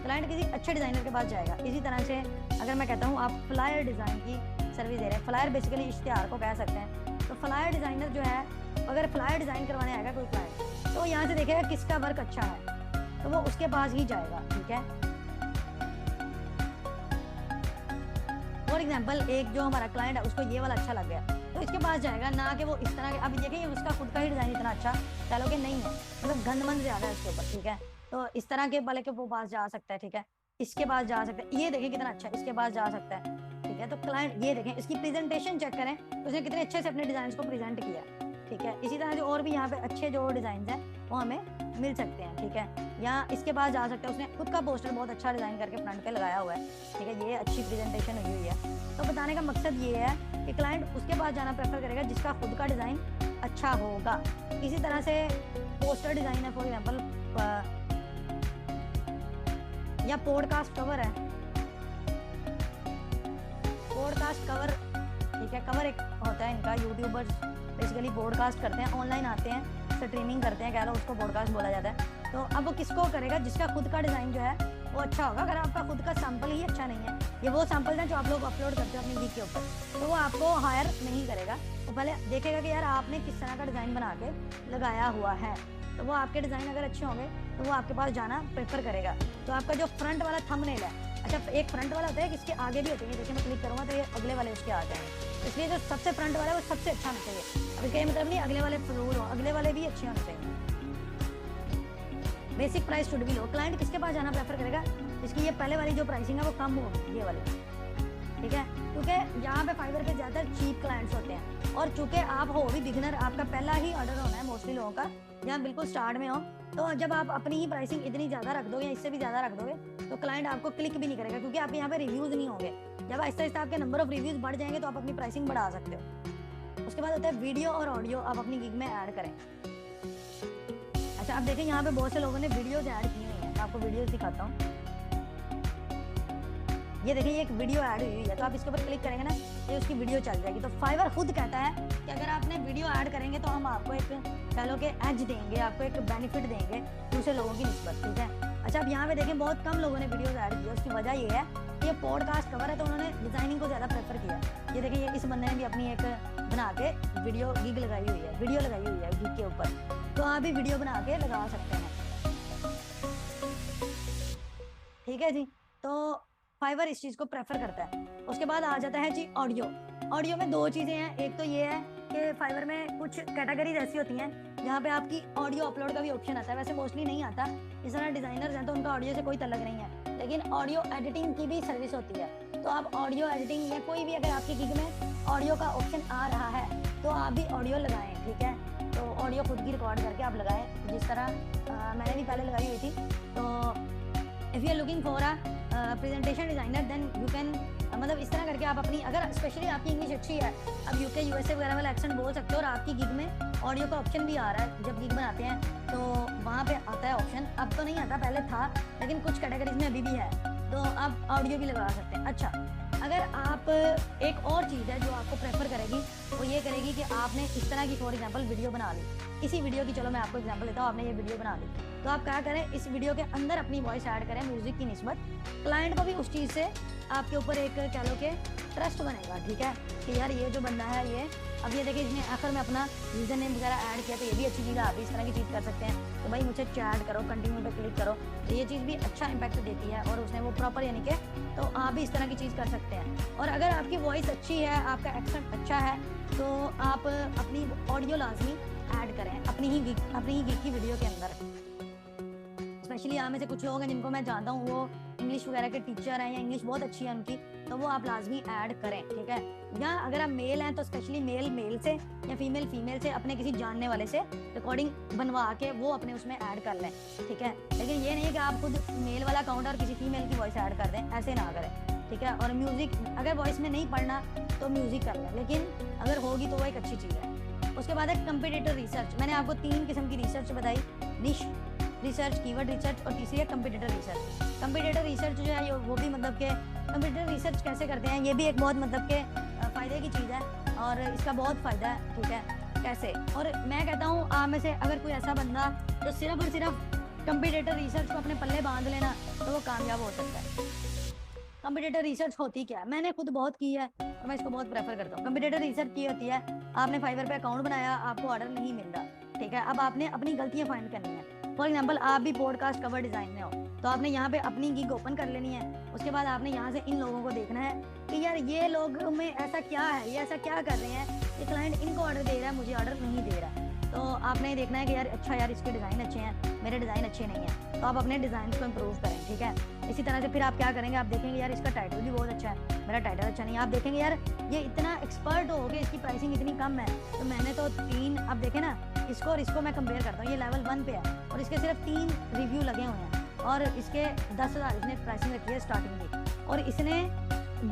क्लाइंट किसी अच्छे डिज़ाइनर के पास जाएगा। इसी तरह से अगर मैं कहता हूँ आप फ्लायर डिज़ाइन की सर्विस दे रहे हैं, फ्लायर बेसिकली इश्तिहार को कह सकते हैं। तो फ्लायर डिज़ाइनर जो है, अगर फ्लायर डिज़ाइन करवाने आएगा कोई क्लाइंट, तो यहाँ से देखेगा किसका वर्क अच्छा है, तो वो उसके पास ही जाएगा, ठीक है। फॉर एग्जाम्पल एक जो हमारा क्लाइंट है उसको ये वाला अच्छा लग गया तो इसके पास जाएगा, ना कि वो इस तरह के, अभी देखिए उसका खुद का ही डिजाइन इतना अच्छा कह लो कि नहीं है, मतलब गंदमंद ज्यादा है उसके ऊपर, ठीक है। तो इस तरह के वाले के वो पास जा सकता है, ठीक है, इसके पास जा सकता है, ये देखें कितना अच्छा है, इसके पास जा सकता है, ठीक है। तो क्लाइंट ये देखें, इसकी प्रेजेंटेशन चेक करें, उसने कितने अच्छे से अपने डिजाइन को प्रेजेंट किया, ठीक है। इसी तरह से और भी यहाँ पे अच्छे जो डिजाइन है वो हमें मिल सकते हैं, ठीक है। या इसके पास जा सकते हैं, उसने खुद का पोस्टर बहुत अच्छा डिजाइन करके फ्रंट पे लगाया हुआ है, ठीक है, ये अच्छी प्रेजेंटेशन हुई हुई है। तो बताने का मकसद ये है कि क्लाइंट उसके पास जाना प्रेफर करेगा जिसका खुद का डिजाइन अच्छा होगा। इसी तरह से पोस्टर डिजाइन है फॉर एग्जाम्पल, या पॉडकास्ट कवर है, पॉडकास्ट कवर, ठीक है। कवर एक होता है इनका, यूट्यूबर्स बेसिकली पॉडकास्ट करते हैं, ऑनलाइन आते हैं, स्ट्रीमिंग करते हैं, कह लो उसको पॉडकास्ट बोला जाता है। तो अब वो किसको करेगा, जिसका खुद का डिजाइन जो है वो अच्छा होगा। अगर आपका खुद का सैंपल ही अच्छा नहीं है, ये वो सैंपल हैं जो आप लोग अपलोड करते हो अपनी गिग के ऊपर, तो वो आपको हायर नहीं करेगा। वो पहले देखेगा कि यार आपने किस तरह का डिजाइन बना के लगाया हुआ है, तो वो आपके डिजाइन अगर अच्छे होंगे तो वो आपके पास जाना प्रेफर करेगा। तो आपका जो फ्रंट वाला थंबनेल है, अच्छा एक फ्रंट वाला होता है कि इसके आगे भी होते हैं, देखिए मैं क्लिक करूँगा तो ये अगले वाले उसके आ जाएंगे, इसलिए जो सबसे फ्रंट वाला है वो सबसे अच्छा होना चाहिए। अभी कहीं मतलब नहीं अगले वाले फजूल हो, अगले वाले भी अच्छे होने चाहिए। Basic price should be low, client किसके पास जाना प्रेफर करेगा, इसकी ये पहले वाली जो प्राइसिंग है वो कम हो, ये वाली, ठीक है। क्योंकि यहाँ पे फाइवर पे ज़्यादातर चीप क्लाइंट्स होते हैं, और चूंकि आप हो भी बिगिनर, आपका पहला ही ऑर्डर होना है मोस्टली लोगों का, जहाँ बिल्कुल स्टार्ट में हो, तो जब आप अपनी ही प्राइसिंग इतनी ज़्यादा रख दोगे या इससे भी ज़्यादा रख दोगे तो क्लाइंट आपको क्लिक भी नहीं करेगा, क्योंकि आप यहाँ पे रिव्यूज़ नहीं होंगे। जब आहिस्ता आहिस्ता आपके नंबर ऑफ रिव्यूज़ बढ़ जाएंगे तो आप अपनी प्राइसिंग बढ़ा सकते हो। उसके बाद होता है वीडियो और ऑडियो, आप अपनी गिग में ऐड करें। अच्छा, अब देखें यहाँ पे बहुत से लोगों ने वीडियोज ऐड की हुई हैं, मैं आपको वीडियोज दिखाता हूँ। ये देखिए, ये एक वीडियो ऐड हुई है, तो आप इसके ऊपर क्लिक करेंगे ना, ये उसकी वीडियो चल जाएगी। तो फाइवर खुद कहता है कि अगर आपने वीडियो ऐड करेंगे तो हम आपको एक कह लो कि एज देंगे, आपको एक बेनिफिट देंगे दूसरे लोगों की निस्बत, ठीक है। अच्छा, अब यहाँ पे देखें बहुत कम लोगों ने वीडियोज ऐड की, उसकी वजह ये है कि ये पॉडकास्ट कवर है, तो उन्होंने डिजाइनिंग को ज़्यादा प्रेफर किया। ये देखिए, इस बंदे ने भी अपनी एक बना के वीडियो गिग लगाई हुई है, वीडियो लगाई हुई है गिग के ऊपर, तो आप भी वीडियो बना के लगा सकते हैं, ठीक है जी। तो फाइवर इस चीज़ को प्रेफर करता है। उसके बाद आ जाता है जी ऑडियो। ऑडियो में दो चीज़ें हैं, एक तो ये है कि फाइवर में कुछ कैटेगरीज ऐसी होती हैं जहाँ पे आपकी ऑडियो अपलोड का भी ऑप्शन आता है, वैसे मोस्टली नहीं आता। इस तरह डिज़ाइनर्स हैं तो उनका ऑडियो से कोई तल्लक नहीं है, लेकिन ऑडियो एडिटिंग की भी सर्विस होती है। तो आप ऑडियो एडिटिंग या कोई भी अगर आपकी गिग में ऑडियो का ऑप्शन आ रहा है तो आप भी ऑडियो लगाएं, ठीक है। तो ऑडियो खुद की रिकॉर्ड करके आप लगाएं, जिस तरह मैंने भी पहले लगाई हुई थी। तो if you are looking for a presentation designer then you can, मतलब इस तरह करके आप अपनी, अगर स्पेशली आपकी इंग्लिश अच्छी है, अब यूके यूएसए वगैरह वाला एक्सेंट बोल सकते हो, और आपकी गिग में ऑडियो का ऑप्शन भी आ रहा है, जब गिग बनाते हैं तो वहाँ पे आता है ऑप्शन। अब तो नहीं आता, पहले था, लेकिन कुछ कैटेगरीज में अभी भी है, तो आप ऑडियो भी लगा सकते हैं। अच्छा, अगर आप, एक और चीज़ है जो आपको प्रेफर करेगी, वो ये करेगी कि आपने इस तरह की फॉर एग्जांपल वीडियो बना ली, इसी वीडियो की, चलो मैं आपको एग्जांपल देता हूँ, आपने ये वीडियो बना ली, तो आप क्या करें, इस वीडियो के अंदर अपनी वॉइस ऐड करें म्यूजिक की निस्बत। क्लाइंट को भी उस चीज़ से आपके ऊपर एक कह लो कि ट्रस्ट बनेगा, ठीक है, कि यार ये जो बंदा है ये, अब ये देखिए इसने आखिर में अपना यूजर नेम वगैरह ऐड किया, तो ये भी अच्छी चीज़ है, आप भी इस तरह की चीज़ कर सकते हैं। तो भाई मुझे चैट करो, कंटिन्यू पे क्लिक करो, तो ये चीज़ भी अच्छा इम्पैक्ट देती है, और उसने वो प्रॉपर यानी कि, तो आप भी इस तरह की चीज़ कर सकते हैं। और अगर आपकी वॉइस अच्छी है, आपका एक्सेंट अच्छा है, तो आप अपनी ऑडियो लाजमी ऐड करें अपनी ही गिग की वीडियो के अंदर। स्पेशली यहाँ में से कुछ लोग हैं जिनको मैं जानता हूँ, वो इंग्लिश वगैरह के टीचर हैं या इंग्लिश बहुत अच्छी है उनकी, तो वो आप लाजमी ऐड करें, ठीक है। या अगर आप मेल हैं तो स्पेशली मेल से या फीमेल से अपने किसी जानने वाले से रिकॉर्डिंग बनवा के वो अपने उसमें ऐड कर लें, ठीक है। लेकिन ये नहीं कि आप खुद मेल वाला अकाउंट और किसी फीमेल की वॉइस ऐड कर दें, ऐसे ना करें, ठीक है। और म्यूज़िक अगर वॉइस में नहीं पढ़ना तो म्यूज़िक कर लें, लेकिन अगर होगी तो वो एक अच्छी चीज़ है। उसके बाद है कंपटीटर रिसर्च। मैंने आपको 3 किस्म की रिसर्च बताई, निश रिसर्च, कीवर्ड रिसर्च, और तीसरी है कंपटीटर रिसर्च। कंपटीटर रिसर्च जो है वो भी मतलब के कंपटीटर रिसर्च कैसे करते हैं, ये भी एक बहुत मतलब के फ़ायदे की चीज़ है, और इसका बहुत फ़ायदा है, ठीक है। कैसे, और मैं कहता हूँ आप में से अगर कोई ऐसा बंदा जो सिर्फ और सिर्फ कंपटीटर रिसर्च को अपने पल्ले बांध लेना, तो वो कामयाब हो सकता है। कंपटीटर रिसर्च होती क्या है, मैंने खुद बहुत की है और मैं इसको बहुत प्रेफर करता हूँ। कंपटीटर रिसर्च की होती है, आपने फाइवर पे अकाउंट बनाया, आपको ऑर्डर नहीं मिल रहा, ठीक है। अब आपने अपनी गलतियाँ फाइंड करनी है, फॉर एग्जाम्पल आप भी पॉडकास्ट कवर डिज़ाइन में हो, तो आपने यहाँ पे अपनी गिग ओपन कर लेनी है। उसके बाद आपने यहाँ से इन लोगों को देखना है कि यार ये लोग में ऐसा क्या है, ये ऐसा क्या कर रहे हैं, ये क्लाइंट इनको ऑर्डर दे रहा है, मुझे ऑर्डर नहीं दे रहा है। तो आपने ये देखना है कि यार अच्छा यार इसके डिज़ाइन अच्छे हैं, मेरे डिज़ाइन अच्छे नहीं हैं, तो आप अपने डिज़ाइन को इम्प्रूव करें, ठीक है। इसी तरह से फिर आप क्या करेंगे, आप देखेंगे यार इसका टाइटल भी बहुत अच्छा है, मेरा टाइटल अच्छा नहीं है। आप देखेंगे यार ये इतना एक्सपर्ट हो गया, इसकी प्राइसिंग इतनी कम है, तो मैंने तो 3, आप देखें ना इसको और इसको मैं कंपेयर करता हूँ, ये लेवल 1 पे है और इसके सिर्फ 3 रिव्यू लगे हुए हैं और इसके 10,000 इसने प्राइसिंग रखी है स्टार्टिंग की, और इसने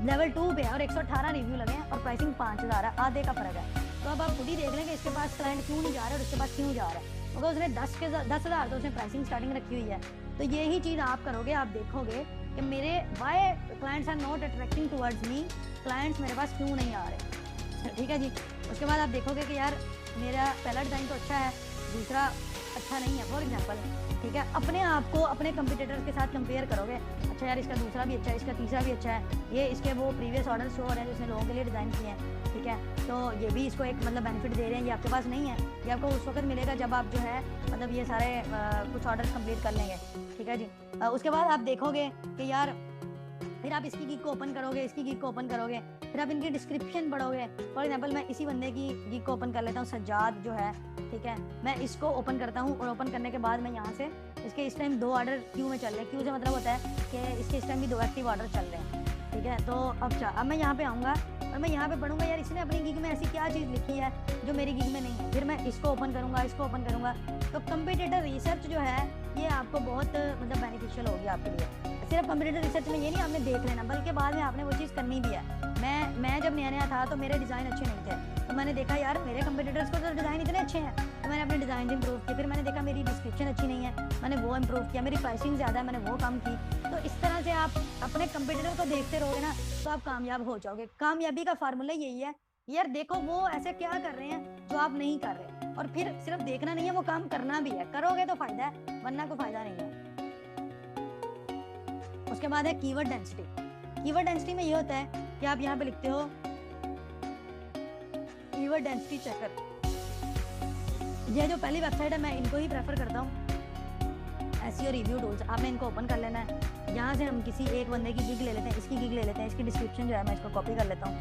लेवल 2 पे है और 118 रिव्यू लगे हैं और प्राइसिंग 5,000 है, आधे का फर्क है। तो अब आप खुद ही देख लें कि इसके पास क्लाइंट क्यों नहीं जा रहा है और इसके पास क्यों जा रहा है, क्योंकि उसने 10,000 तो उसने प्राइसिंग स्टार्टिंग रखी हुई है। तो यही चीज़ आप करोगे, आप देखोगे कि मेरे why clients are not attracting towards me, clients मेरे पास क्यों नहीं आ रहे, ठीक है जी। उसके बाद आप देखोगे कि यार मेरा पहला डिज़ाइन तो अच्छा है, दूसरा अच्छा नहीं है, फॉर एग्जांपल, ठीक है। अपने आप को अपने कंपटीटर्स के साथ कंपेयर करोगे, अच्छा यार इसका दूसरा भी अच्छा है, इसका तीसरा भी अच्छा है, ये इसके वो प्रीवियस ऑर्डर शो हो रहे हैं जिसने लोगों के लिए डिज़ाइन किए हैं, ठीक है। तो ये भी इसको एक मतलब बेनिफिट दे रहे हैं, ये आपके पास नहीं है, ये आपको उस वक्त मिलेगा जब आप जो है मतलब ये सारे कुछ ऑर्डर कंप्लीट कर लेंगे, ठीक है जी। उसके बाद आप देखोगे कि यार फिर आप इसकी गिग को ओपन करोगे, इसकी गिग को ओपन करोगे, फिर आप इनकी डिस्क्रिप्शन पढ़ोगे। फॉर एग्जांपल मैं इसी बंदे की गिग को ओपन कर लेता हूँ, सज्जाद जो है, ठीक है। मैं इसको ओपन करता हूँ और ओपन करने के बाद मैं यहाँ से इसके इस टाइम 2 ऑर्डर क्यू में चल रहे हैं, क्यू से मतलब होता है कि इसके इस टाइम भी 2 एक्टिव ऑर्डर चल रहे हैं, ठीक है। तो अब मैं यहाँ पे आऊँगा और मैं यहाँ पे पढ़ूंगा यार इसने अपनी गिग में ऐसी क्या चीज़ लिखी है जो मेरी गिग में नहीं है, फिर मैं इसको ओपन करूँगा, इसको ओपन करूँगा। तो कंपटीटर रिसर्च जो है ये आपको बहुत मतलब बेनिफिशियल होगी आपके लिए। सिर्फ कंप्यूटर रिसर्च में ये नहीं आपने देख लेना, बल्कि बाद में आपने वो चीज़ करनी भी है। मैं जब नया नया था तो मेरे डिज़ाइन अच्छे नहीं थे, तो मैंने देखा यार मेरे कंप्यूटर्स को तो डिज़ाइन इतने अच्छे हैं, तो मैंने अपने डिज़ाइन इम्प्रूव किए। फिर मैंने देखा मेरी डिस्क्रिप्शन अच्छी नहीं है, मैंने वो इम्प्रूव किया। मेरी प्राइसिंग ज़्यादा है, मैंने वो कम की। तो इस तरह से आप अपने कंप्यूटर को देखते रहोगे ना तो आप कामयाब हो जाओगे। कामयाबी का फार्मूला यही है, यार देखो वो ऐसे क्या कर रहे हैं जो आप नहीं कर रहे, और फिर सिर्फ देखना नहीं है, वो काम करना भी है। करोगे तो फायदा है, वरना कोई फायदा नहीं है। उसके बाद है कीवर्ड डेंसिटी। कीवर्ड डेंसिटी में ये होता है कि आप यहाँ पे लिखते हो कीवर्ड डेंसिटी चेकर। ये जो पहली वेबसाइट है मैं इनको ही प्रेफर करता हूँ, एसईओ रिव्यू टूल्स। आपने इनको ओपन कर लेना है। यहाँ से हम किसी एक बंदे की गिग ले लेते हैं, इसकी गिग ले लेते हैं, इसकी डिस्क्रिप्शन जो है मैं इसको कॉपी कर लेता हूँ,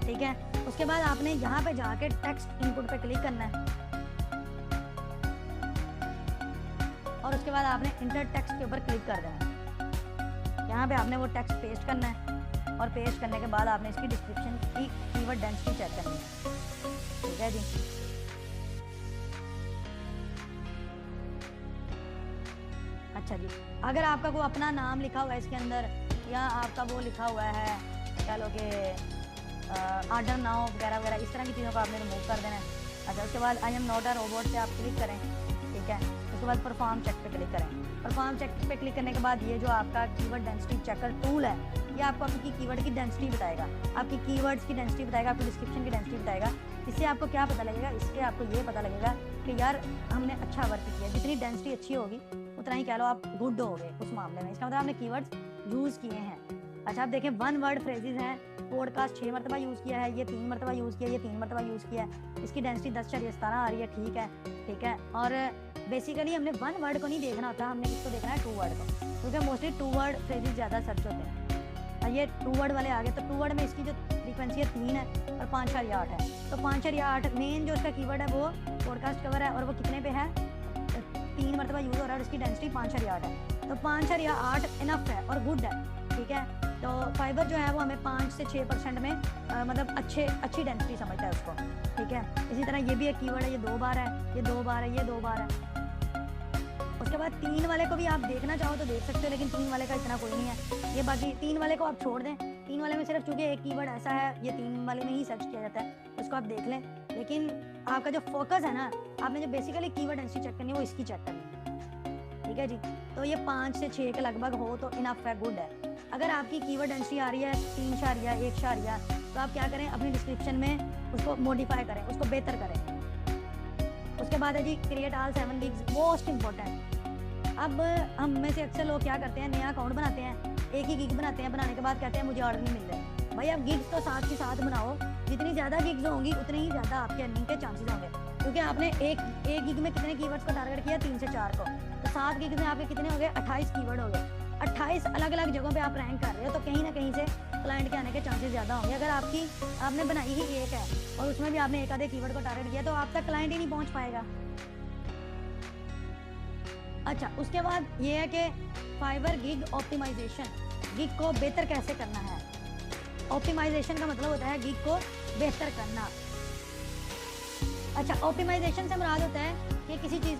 ठीक है। उसके बाद आपने यहाँ पे जाके टेक्स्ट इनपुट पे क्लिक करना है और उसके बाद आपने इंटर टेक्स्ट के ऊपर क्लिक कर देना है। यहाँ पे आपने वो टेक्स्ट पेस्ट करना है और पेस्ट करने के बाद आपने इसकी डिस्क्रिप्शन की कीवर्ड डेंसिटी चेक करनी है, ठीक है जी। अच्छा जी, अगर आपका कोई अपना नाम लिखा हुआ है इसके अंदर या आपका वो लिखा हुआ है क्या लो कि ऑर्डर नाउ वगैरह वगैरह, इस तरह की चीज़ों को आपने रिमूव कर देना है। अच्छा, उसके बाद I am not a robot पे आप क्लिक करें, ठीक है। उसके बाद परफॉर्म चेक पे क्लिक करें। परफॉर्म चेक पे क्लिक करने के बाद ये जो आपका कीवर्ड डेंसिटी चेकर टूल है ये आपको आपकी कीवर्ड की डेंसिटी बताएगा, आपकी कीवर्ड्स की डेंसिटी बताएगा, आपकी डिस्क्रिप्शन की डेंसिटी बताएगा। इससे आपको क्या पता लगेगा, इससे आपको ये पता लगेगा कि यार हमने अच्छा वर्क किया। जितनी डेंसिटी अच्छी होगी उतना ही कह लो आप गुड हो गए उस मामले में। इसका मतलब आपने कीवर्ड्स यूज़ किए हैं। अच्छा, आप देखें 1 वर्ड फ्रेजेस हैं, पॉडकास्ट 6 मरतबा यूज़ किया है, ये 3 मरतबा यूज़ किया, ये 3 मरतबा यूज़ किया है। इसकी डेंसिटी 10.17 आ रही है, ठीक है, ठीक है। और बेसिकली हमने 1 वर्ड को नहीं देखना होता, हमने किसको देखना है 2 वर्ड को, क्योंकि मोस्टली 2 वर्ड फ्रेजेस ज़्यादा सर्च होते हैं। ये 2 वर्ड वाले आ गए, तो 2 वर्ड में इसकी जो फ्रीक्वेंसी है 3 है और 5.8 है। तो 5.8 मेन जो इसका कीवर्ड है वो पॉडकास्ट कवर है और वो कितने पे है, 3 मरतबा यूज़ हो रहा है और इसकी डेंसिटी 5.8 है। तो 5.8 इनफ है और गुड है, ठीक है। तो फाइबर जो है वो हमें 5 से 6% में मतलब अच्छी डेंसिटी समझता है उसको, ठीक है। इसी तरह ये भी एक कीवर्ड है, ये 2 बार है, ये 2 बार है, ये 2 बार है। उसके बाद 3 वाले को भी आप देखना चाहो तो देख सकते हो, लेकिन 3 वाले का इतना कोई नहीं है। ये बाकी 3 वाले को आप छोड़ दें। 3 वाले में सिर्फ चूँकि एक कीवर्ड ऐसा है, ये 3 वाले में ही सर्च किया जाता है, उसको आप देख लें। लेकिन आपका जो फोकस है ना, आपने जो बेसिकली कीवर्ड डेंसिटी चेक करनी है वो इसकी चेक करनी है, ठीक है जी। तो ये 5 से 6 के लगभग हो तो इनफ है, गुड है। अगर आपकी कीवर्ड डेंसिटी आ रही है 3.1 तो आप क्या करें, अपनी डिस्क्रिप्शन में उसको मॉडिफाई करें, उसको बेहतर करें। उसके बाद है जी create all 7 gigs, most important. अब हम में से अक्सर लोग क्या करते हैं, नया अकाउंट बनाते हैं, एक ही गिग बनाते हैं, बनाने के बाद कहते हैं मुझे ऑर्डर नहीं मिल रहे। भाई आप गिग्स तो साथ के साथ बनाओ, जितनी ज़्यादा गिग्स होंगी उतनी ही ज़्यादा आपके अर्निंग के चांसेस होंगे। क्योंकि आपने एक गिग में कितने कीवर्ड्स को टारगेट किया, 3 से 4 को, तो 7 गिग में आपके कितने हो गए, 28 कीवर्ड हो गए। 28 अलग अलग जगहों पे आप रैंक कर रहे हो, तो कहीं ना कहीं से क्लाइंट के आने के चांसेस ज़्यादा होंगे। अगर आपने बनाई ही एक है और उसमें भी आपने एक आधे कीवर्ड को टारगेट किया, तो आप तक क्लाइंट ही नहीं पहुंच पाएगा। अच्छा, उसके बाद ये है कि फाइवर गिग ऑप्टिमाइजेशन, गिग को बेहतर कैसे करना है। ऑप्टिमाइजेशन का मतलब होता है गिग को बेहतर करना। अच्छा, ऑप्टिमाइजेशन से मुराद होता है कि किसी चीज़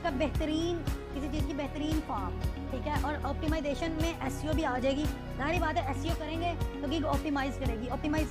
की बेहतरीन फॉर्म, ठीक है। और ऑप्टिमाइजेशन में एसईओ भी आ जाएगी। जाहिर बात है, एसईओ करेंगे तो गिग ऑप्टिमाइज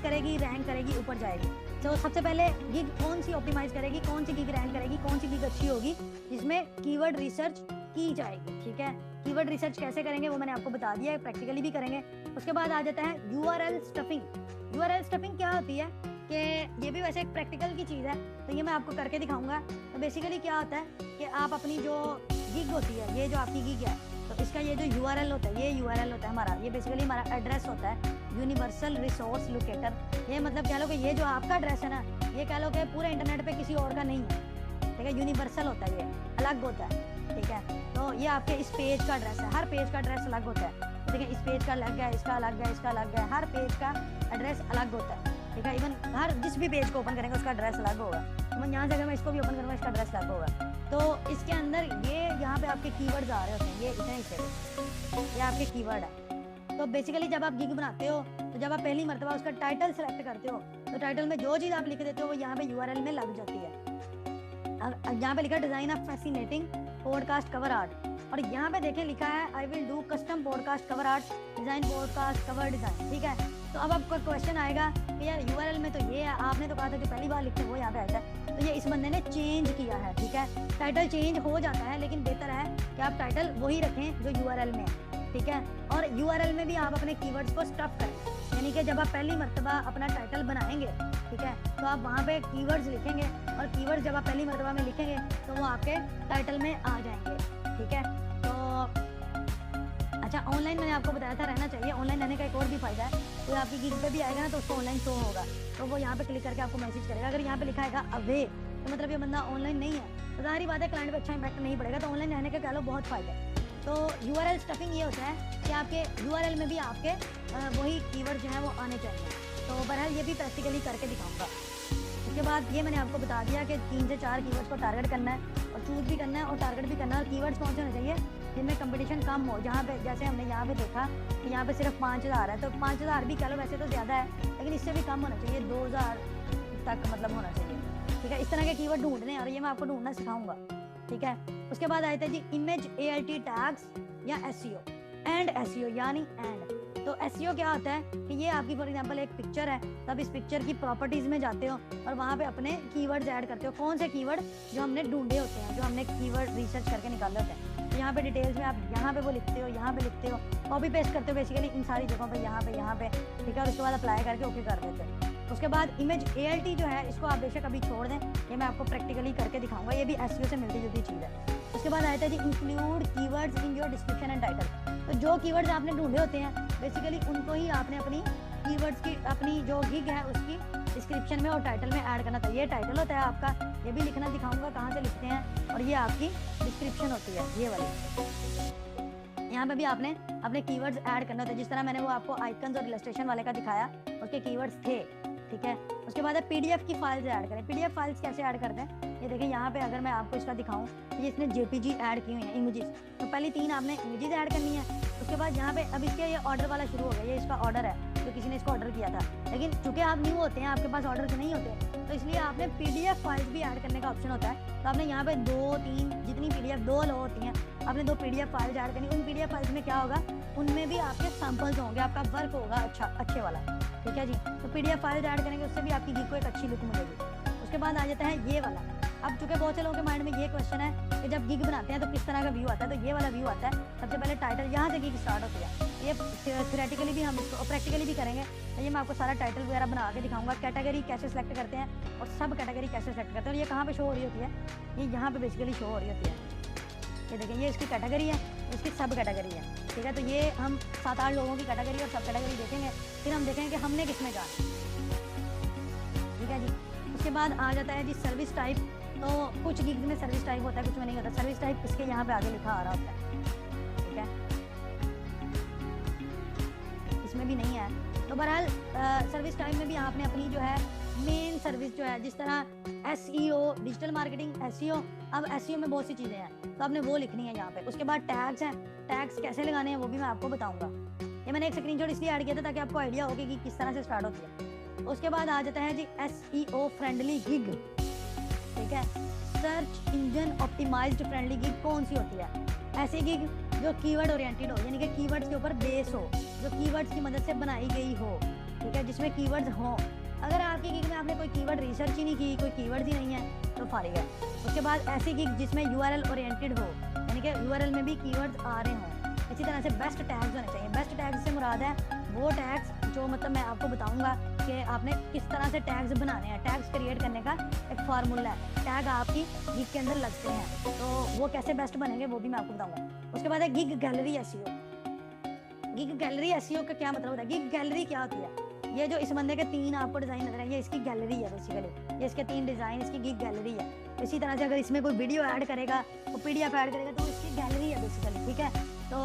करेगी, रैंक करेगी, ऊपर जाएगी। तो सबसे पहले गिग कौन सी ऑप्टिमाइज करेगी, कौन सी गिग रैंक करेगी, कौन सी गिग अच्छी होगी, जिसमें कीवर्ड रिसर्च की जाएगी, ठीक है। कीवर्ड रिसर्च कैसे करेंगे वो मैंने आपको बता दिया है, प्रैक्टिकली भी करेंगे। उसके बाद आ जाता है यूआरएल स्टफिंग। यूआरएल स्टफिंग क्या होती है कि ये भी वैसे एक प्रैक्टिकल की चीज़ है, तो ये मैं आपको करके दिखाऊंगा। तो बेसिकली क्या होता है कि आप अपनी जो गिग होती है, ये जो आपकी गिग है, तो इसका ये जो यूआरएल होता है, ये यूआरएल होता है हमारा, ये बेसिकली हमारा एड्रेस होता है, यूनिवर्सल रिसोर्स लोकेटर। ये मतलब कह लो कि ये जो आपका एड्रेस है ना, ये कह लो कि पूरे इंटरनेट पे किसी और का नहीं है, ठीक है। यूनिवर्सल होता है, ये अलग होता है, ठीक है। तो ये आपके इस पेज का एड्रेस है, हर पेज का एड्रेस अलग होता है, ठीक है। इस पेज का अलग है, इसका अलग है, इसका अलग है, हर पेज का एड्रेस अलग होता है, ठीक है। इवन हर जिस भी पेज को ओपन करेंगे उसका एड्रेस अलग होगा। तो मैं यहाँ से अगर मैं इसको भी ओपन करूँगा, इसका एड्रेस अलग होगा। तो इसके अंदर ये यहाँ पे आपके कीवर्ड्स आ रहे होते हैं, ये इतने हिस्से, ये आपके कीवर्ड है। तो बेसिकली जब आप गिग बनाते हो, तो जब आप पहली मरतबा उसका टाइटल सेलेक्ट करते हो, तो टाइटल में जो चीज़ आप लिख देते हो वो यहाँ पे यूआरएल में लग जाती है। यहाँ पे लिखा है design of fascinating podcast cover art, और यहाँ पे देखें लिखा है I will do custom podcast cover art design podcast cover design, ठीक है। तो अब आपका क्वेश्चन आएगा कि यार यूआरएल में तो ये है, आपने तो कहा था कि पहली बार लिखते वो यहाँ पे आता है, तो ये इस बंदे ने चेंज किया है, ठीक है। टाइटल चेंज हो जाता है, लेकिन बेहतर है कि आप टाइटल वही रखें जो यूआरएल में है, ठीक है। और यूआरएल में भी आप अपने कीवर्ड्स को स्टफ करें, यानी कि जब आप पहली मरतबा अपना टाइटल बनाएंगे, ठीक है, तो आप वहाँ पे कीवर्ड्स लिखेंगे, और कीवर्ड्स जब आप पहली मरतबा में लिखेंगे तो वो आपके टाइटल में आ जाएंगे, ठीक है। तो अच्छा, ऑनलाइन मैंने आपको बताया था रहना चाहिए। ऑनलाइन रहने का एक और भी फ़ायदा है, तो आपकी गिग पे भी आएगा ना तो उसको ऑनलाइन शो होगा, तो वो यहाँ पे क्लिक करके आपको मैसेज करेगा। अगर यहाँ पे लिखा है अवे, तो मतलब ये बंदा ऑनलाइन नहीं है, तो जाहिर बात है क्लाइंट पे अच्छा इंपैक्ट नहीं पड़ेगा। तो ऑनलाइन रहने का कह लो बहुत फ़ायदा है। तो यूआरएल स्टफिंग ये होता है कि आपके यूआरएल में भी आपके वही कीवर्ड जो है वो आने चाहिए। तो बहरहाल ये भी प्रैक्टिकली करके दिखाऊंगा। उसके बाद ये मैंने आपको बता दिया कि 3 से 4 कीवर्ड्स को टारगेट करना है, और चूज भी करना है और टारगेट भी करना है। और कीवर्ड्स कौन से होने चाहिए जिनमें कंपटीशन कम हो, जहाँ पे जैसे हमने यहाँ पे देखा कि यहाँ पे सिर्फ 5000 है, तो 5000 भी कह लो वैसे तो ज़्यादा है, लेकिन इससे भी कम होना चाहिए, 2000 तक मतलब होना चाहिए, ठीक है। इस तरह के कीवर्ड ढूंढने, और ये मैं आपको ढूंढना सिखाऊंगा, ठीक है। उसके बाद आए थे जी इमेज ALT टैग्स या एसईओ एंड एसईओ, यानी एंड। तो एसईओ क्या होता है कि ये आपकी फॉर एग्जांपल एक पिक्चर है, तब इस पिक्चर की प्रॉपर्टीज में जाते हो और वहाँ पे अपने कीवर्ड्स ऐड करते हो। कौन से कीवर्ड जो हमने ढूंढे होते हैं, जो हमने कीवर्ड रिसर्च करके निकाले होते हैं, तो यहाँ पे डिटेल्स में आप यहाँ पे वो लिखते हो, यहाँ पे लिखते हो, कॉपी पेस्ट करते हो बेसिकली इन सारी जगहों पे, यहाँ पे, ठीक है। और उसके बाद अप्लाई करके ओके कर देते हो। उसके बाद इमेज ALT जो है, इसको आप बेशक अभी छोड़ दें, ये मैं आपको प्रैक्टिकली करके दिखाऊंगा, ये भी एसईओ से मिलती जुलती चीज़ है। उसके बाद आया था जी include keywords in your description and title. तो जो कीवर्ड्स आपने ढूंढे होते हैं बेसिकली उनको ही आपने अपनी कीवर्ड्स की, अपनी जो गिग है उसकी डिस्क्रिप्शन में और टाइटल में ऐड करना था। ये टाइटल होता है आपका, ये भी लिखना दिखाऊंगा कहाँ से लिखते हैं, और ये आपकी डिस्क्रिप्शन होती है, ये वाली। यहाँ पे भी आपने अपने कीवर्ड्स ऐड करना होता है, जिस तरह मैंने वो आपको आइकन्स और इलस्ट्रेशन वाले का दिखाया, उसके कीवर्ड्स थे, ठीक है। उसके बाद PDF की फाइल्स ऐड करें। PDF फाइल्स कैसे ऐड करते हैं, ये देखिए यहाँ पे अगर मैं आपको इसका दिखाऊं, तो ये इसने JPG ऐड की हुई है, इमेजेस। तो पहली 3 आपने इमेजेस ऐड करनी है। उसके बाद यहाँ पे अब इसके ये ऑर्डर वाला शुरू हो गया, ये इसका ऑर्डर है, तो किसी ने इसको ऑर्डर किया था, लेकिन चूंकि आप न्यू होते हैं, आपके पास ऑर्डर नहीं होते, तो इसलिए आपने PDF फाइल्स भी ऐड करने का ऑप्शन होता है। तो आपने यहाँ पे 2-3 जितनी PDF 2 लो होती हैं, आपने 2 PDF फाइल्स ऐड करनी। उन PDF फाइल्स में क्या होगा, उनमें भी आपके सैंपल्स होंगे, आपका वर्क होगा अच्छे वाला, ठीक है जी। तो PDF फाइल्स ऐड करेंगे, उससे भी आपकी गिग को एक अच्छी लुक मिलेगी। उसके बाद आ जाता है ये वाला। अब चूंकि बहुत से लोगों के माइंड में ये क्वेश्चन है कि जब गिग बनाते हैं तो किस तरह का व्यू आता है, तो ये वाला व्यू आता है। सबसे पहले टाइटल, यहाँ से गिग स्टार्ट होती है। ये थ्योरेटिकली भी हम इसको प्रैक्टिकली भी करेंगे, तो ये मैं आपको सारा टाइटल वगैरह बना के दिखाऊंगा। कैटेगरी कैसे सेलेक्ट करते हैं और सब कैटेगरी कैसे सेलेक्ट करते हैं, और ये कहाँ पे शो हो रही होती है, ये यहाँ पे बेसिकली शो हो रही होती है। ये देखिए, ये इसकी कैटेगरी है, इसकी सब कैटेगरी है, ठीक है। तो ये हम 7-8 लोगों की कैटेगरी और सब कैटेगरी देखेंगे, फिर हम देखेंगे कि हमने किसमें जाना, ठीक है जी। उसके बाद आ जाता है जी सर्विस टाइप। तो कुछ गिग्स में सर्विस टाइप होता है, कुछ में नहीं होता। सर्विस टाइप इसके यहाँ पे आगे लिखा आ रहा होता है, ठीक है, इसमें भी नहीं है। तो बहरहाल सर्विस टाइप में भी आपने अपनी जो है मेन सर्विस जो है, जिस तरह SEO, डिजिटल मार्केटिंग, SEO, अब SEO में बहुत सी चीज़ें हैं तो आपने वो लिखनी है यहाँ पे। उसके बाद टैग्स हैं, टैग्स कैसे लगाने हैं वो भी मैं आपको बताऊंगा। ये मैंने एक स्क्रीनशॉट इसलिए ऐड किया था ताकि आपको आइडिया हो कि किस तरह से स्टार्ट होती है। उसके बाद आ जाता है जी SEO फ्रेंडली गिग, ठीक है। Search engine optimized friendly gig कौन सी होती है? ऐसी गिग जो कीवर्ड ओरिएंटेड हो, यानी कि कीवर्ड्स के ऊपर बेस हो, जो कीवर्ड्स की मदद से बनाई गई हो, ठीक है, जिसमें कीवर्ड्स हों। अगर आपकी गिग में आपने कोई कीवर्ड रिसर्च ही नहीं की, कोई कीवर्ड्स ही नहीं है, तो फारिग है। उसके बाद ऐसी गिग जिसमें URL ओरिएंटेड हो, यानी कि URL में भी कीवर्ड्स आ रहे हों। इसी तरह से बेस्ट टैग्स होने चाहिए। बेस्ट टैग्स से मुराद है वो टैग्स जो मतलब मैं आपको बताऊंगा कि आपने किस तरह से टैग्स बनाने हैं। टैग्स क्रिएट करने का एक फार्मूला है, टैग आपकी गिग के अंदर लगते हैं, तो वो कैसे बेस्ट बनेंगे वो भी मैं आपको बताऊंगा। उसके बाद है gig gallery SEO। Gig gallery SEO का क्या मतलब होता है? गिग गैलरी क्या होती है? ये जो इस बंदे के 3 आपको डिज़ाइन नजर है, ये इसकी गैलरी है बेसिकली, ये इसके 3 डिज़ाइन इसकी गिग गैलरी है। इसी तरह से अगर इसमें कोई वीडियो ऐड करेगा, वो PDF ऐड करेगा, तो इसकी गैलरी है बेसिकली, ठीक है। तो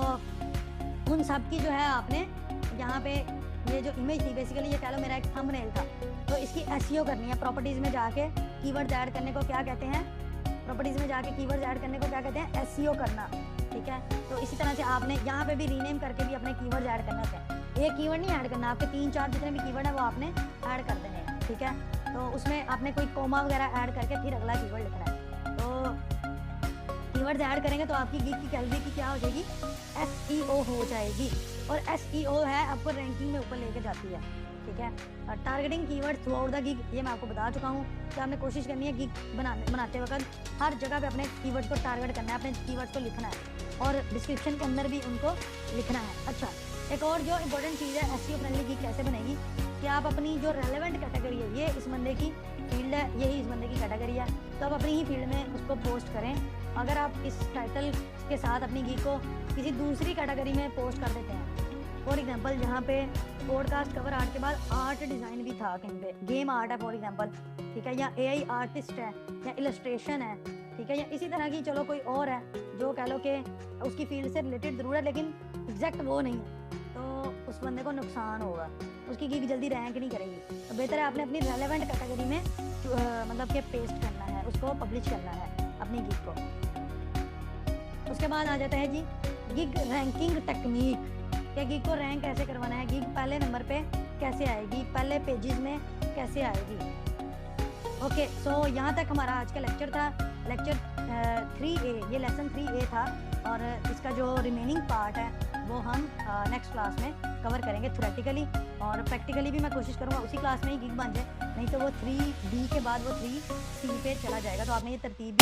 उन सब की जो है आपने यहाँ पे ये जो इमेज थी बेसिकली, ये कह लो मेरा एक थंबनेल था, तो इसकी SEO करनी है। प्रॉपर्टीज़ में जाके कीवर्ड्स ऐड करने को क्या कहते हैं? प्रॉपर्टीज़ में जाके कीवर्ड्स ऐड करने को क्या कहते हैं? SEO करना, ठीक है। तो इसी तरह से आपने यहाँ पे भी रीनेम करके भी अपने कीवर्ड्स ऐड करने होते हैं। एक कीवर्ड नहीं ऐड करना, आपके 3-4 जितने भी कीवर्ड है वो आपने ऐड कर देने हैं, ठीक है। तो उसमें आपने कोई कोमा वगैरह ऐड करके फिर अगला कीवर्ड लिखना है। तो कीवर्ड्स ऐड करेंगे तो आपकी गिग की गैलरी की क्या हो जाएगी? SEO हो जाएगी। और SEO है आपको रैंकिंग में ऊपर लेके जाती है, ठीक है। Targeting keyword through out the gig, ये मैं आपको बता चुका हूँ कि आपने कोशिश करनी है गिग बनाते वक्त हर जगह पे अपने कीवर्ड्स को टारगेट करना है, अपने कीवर्ड्स को लिखना है और डिस्क्रिप्शन के अंदर भी उनको लिखना है। अच्छा, एक और जो इम्पोर्टेंट चीज़ है SEO फ्रेंडली गिग कैसे बनेगी कि आप अपनी जो रेलेवेंट कैटेगरी है, ये इस बंदे की फील्ड है, यही इस बंदे की कैटेगरी है, तो आप अपनी ही फील्ड में उसको पोस्ट करें। अगर आप इस टाइटल के साथ अपनी गिग को किसी दूसरी कैटेगरी में पोस्ट कर देते हैं, फॉर एग्जांपल जहाँ पे पॉडकास्ट कवर आर्ट के बाद आर्ट डिज़ाइन भी था, कहीं पे गेम आर्ट है फॉर एग्जांपल, ठीक है, या AI आर्टिस्ट है, या इलस्ट्रेशन है, ठीक है, या इसी तरह की चलो कोई और है जो कह लो कि उसकी फील्ड से रिलेटेड ज़रूर है लेकिन एग्जैक्ट वो नहीं है, तो उस बंदे को नुकसान होगा, उसकी गिग जल्दी रैंक नहीं करेगी। तो बेहतर है आपने अपनी रेलेवेंट कैटेगरी में मतलब कि पेस्ट करना है, उसको पब्लिश करना है अपनी गिग को। उसके बाद आ जाता है जी गिग रैंकिंग टेक्निक, कि गिग को रैंक कैसे करवाना है, गिग पहले नंबर पे कैसे आएगी, पहले पेजेस में कैसे आएगी। ओके, सो यहाँ तक हमारा आज का लेक्चर था, लेक्चर 3A, ये लेसन 3A था, और इसका जो रिमेनिंग पार्ट है वो हम नेक्स्ट क्लास में कवर करेंगे थ्योरेटिकली, और प्रैक्टिकली भी मैं कोशिश करूँगा उसी क्लास में ही गिग बन जाए, नहीं तो वो 3B के बाद वो 3C पे चला जाएगा। तो आपने ये तरतीब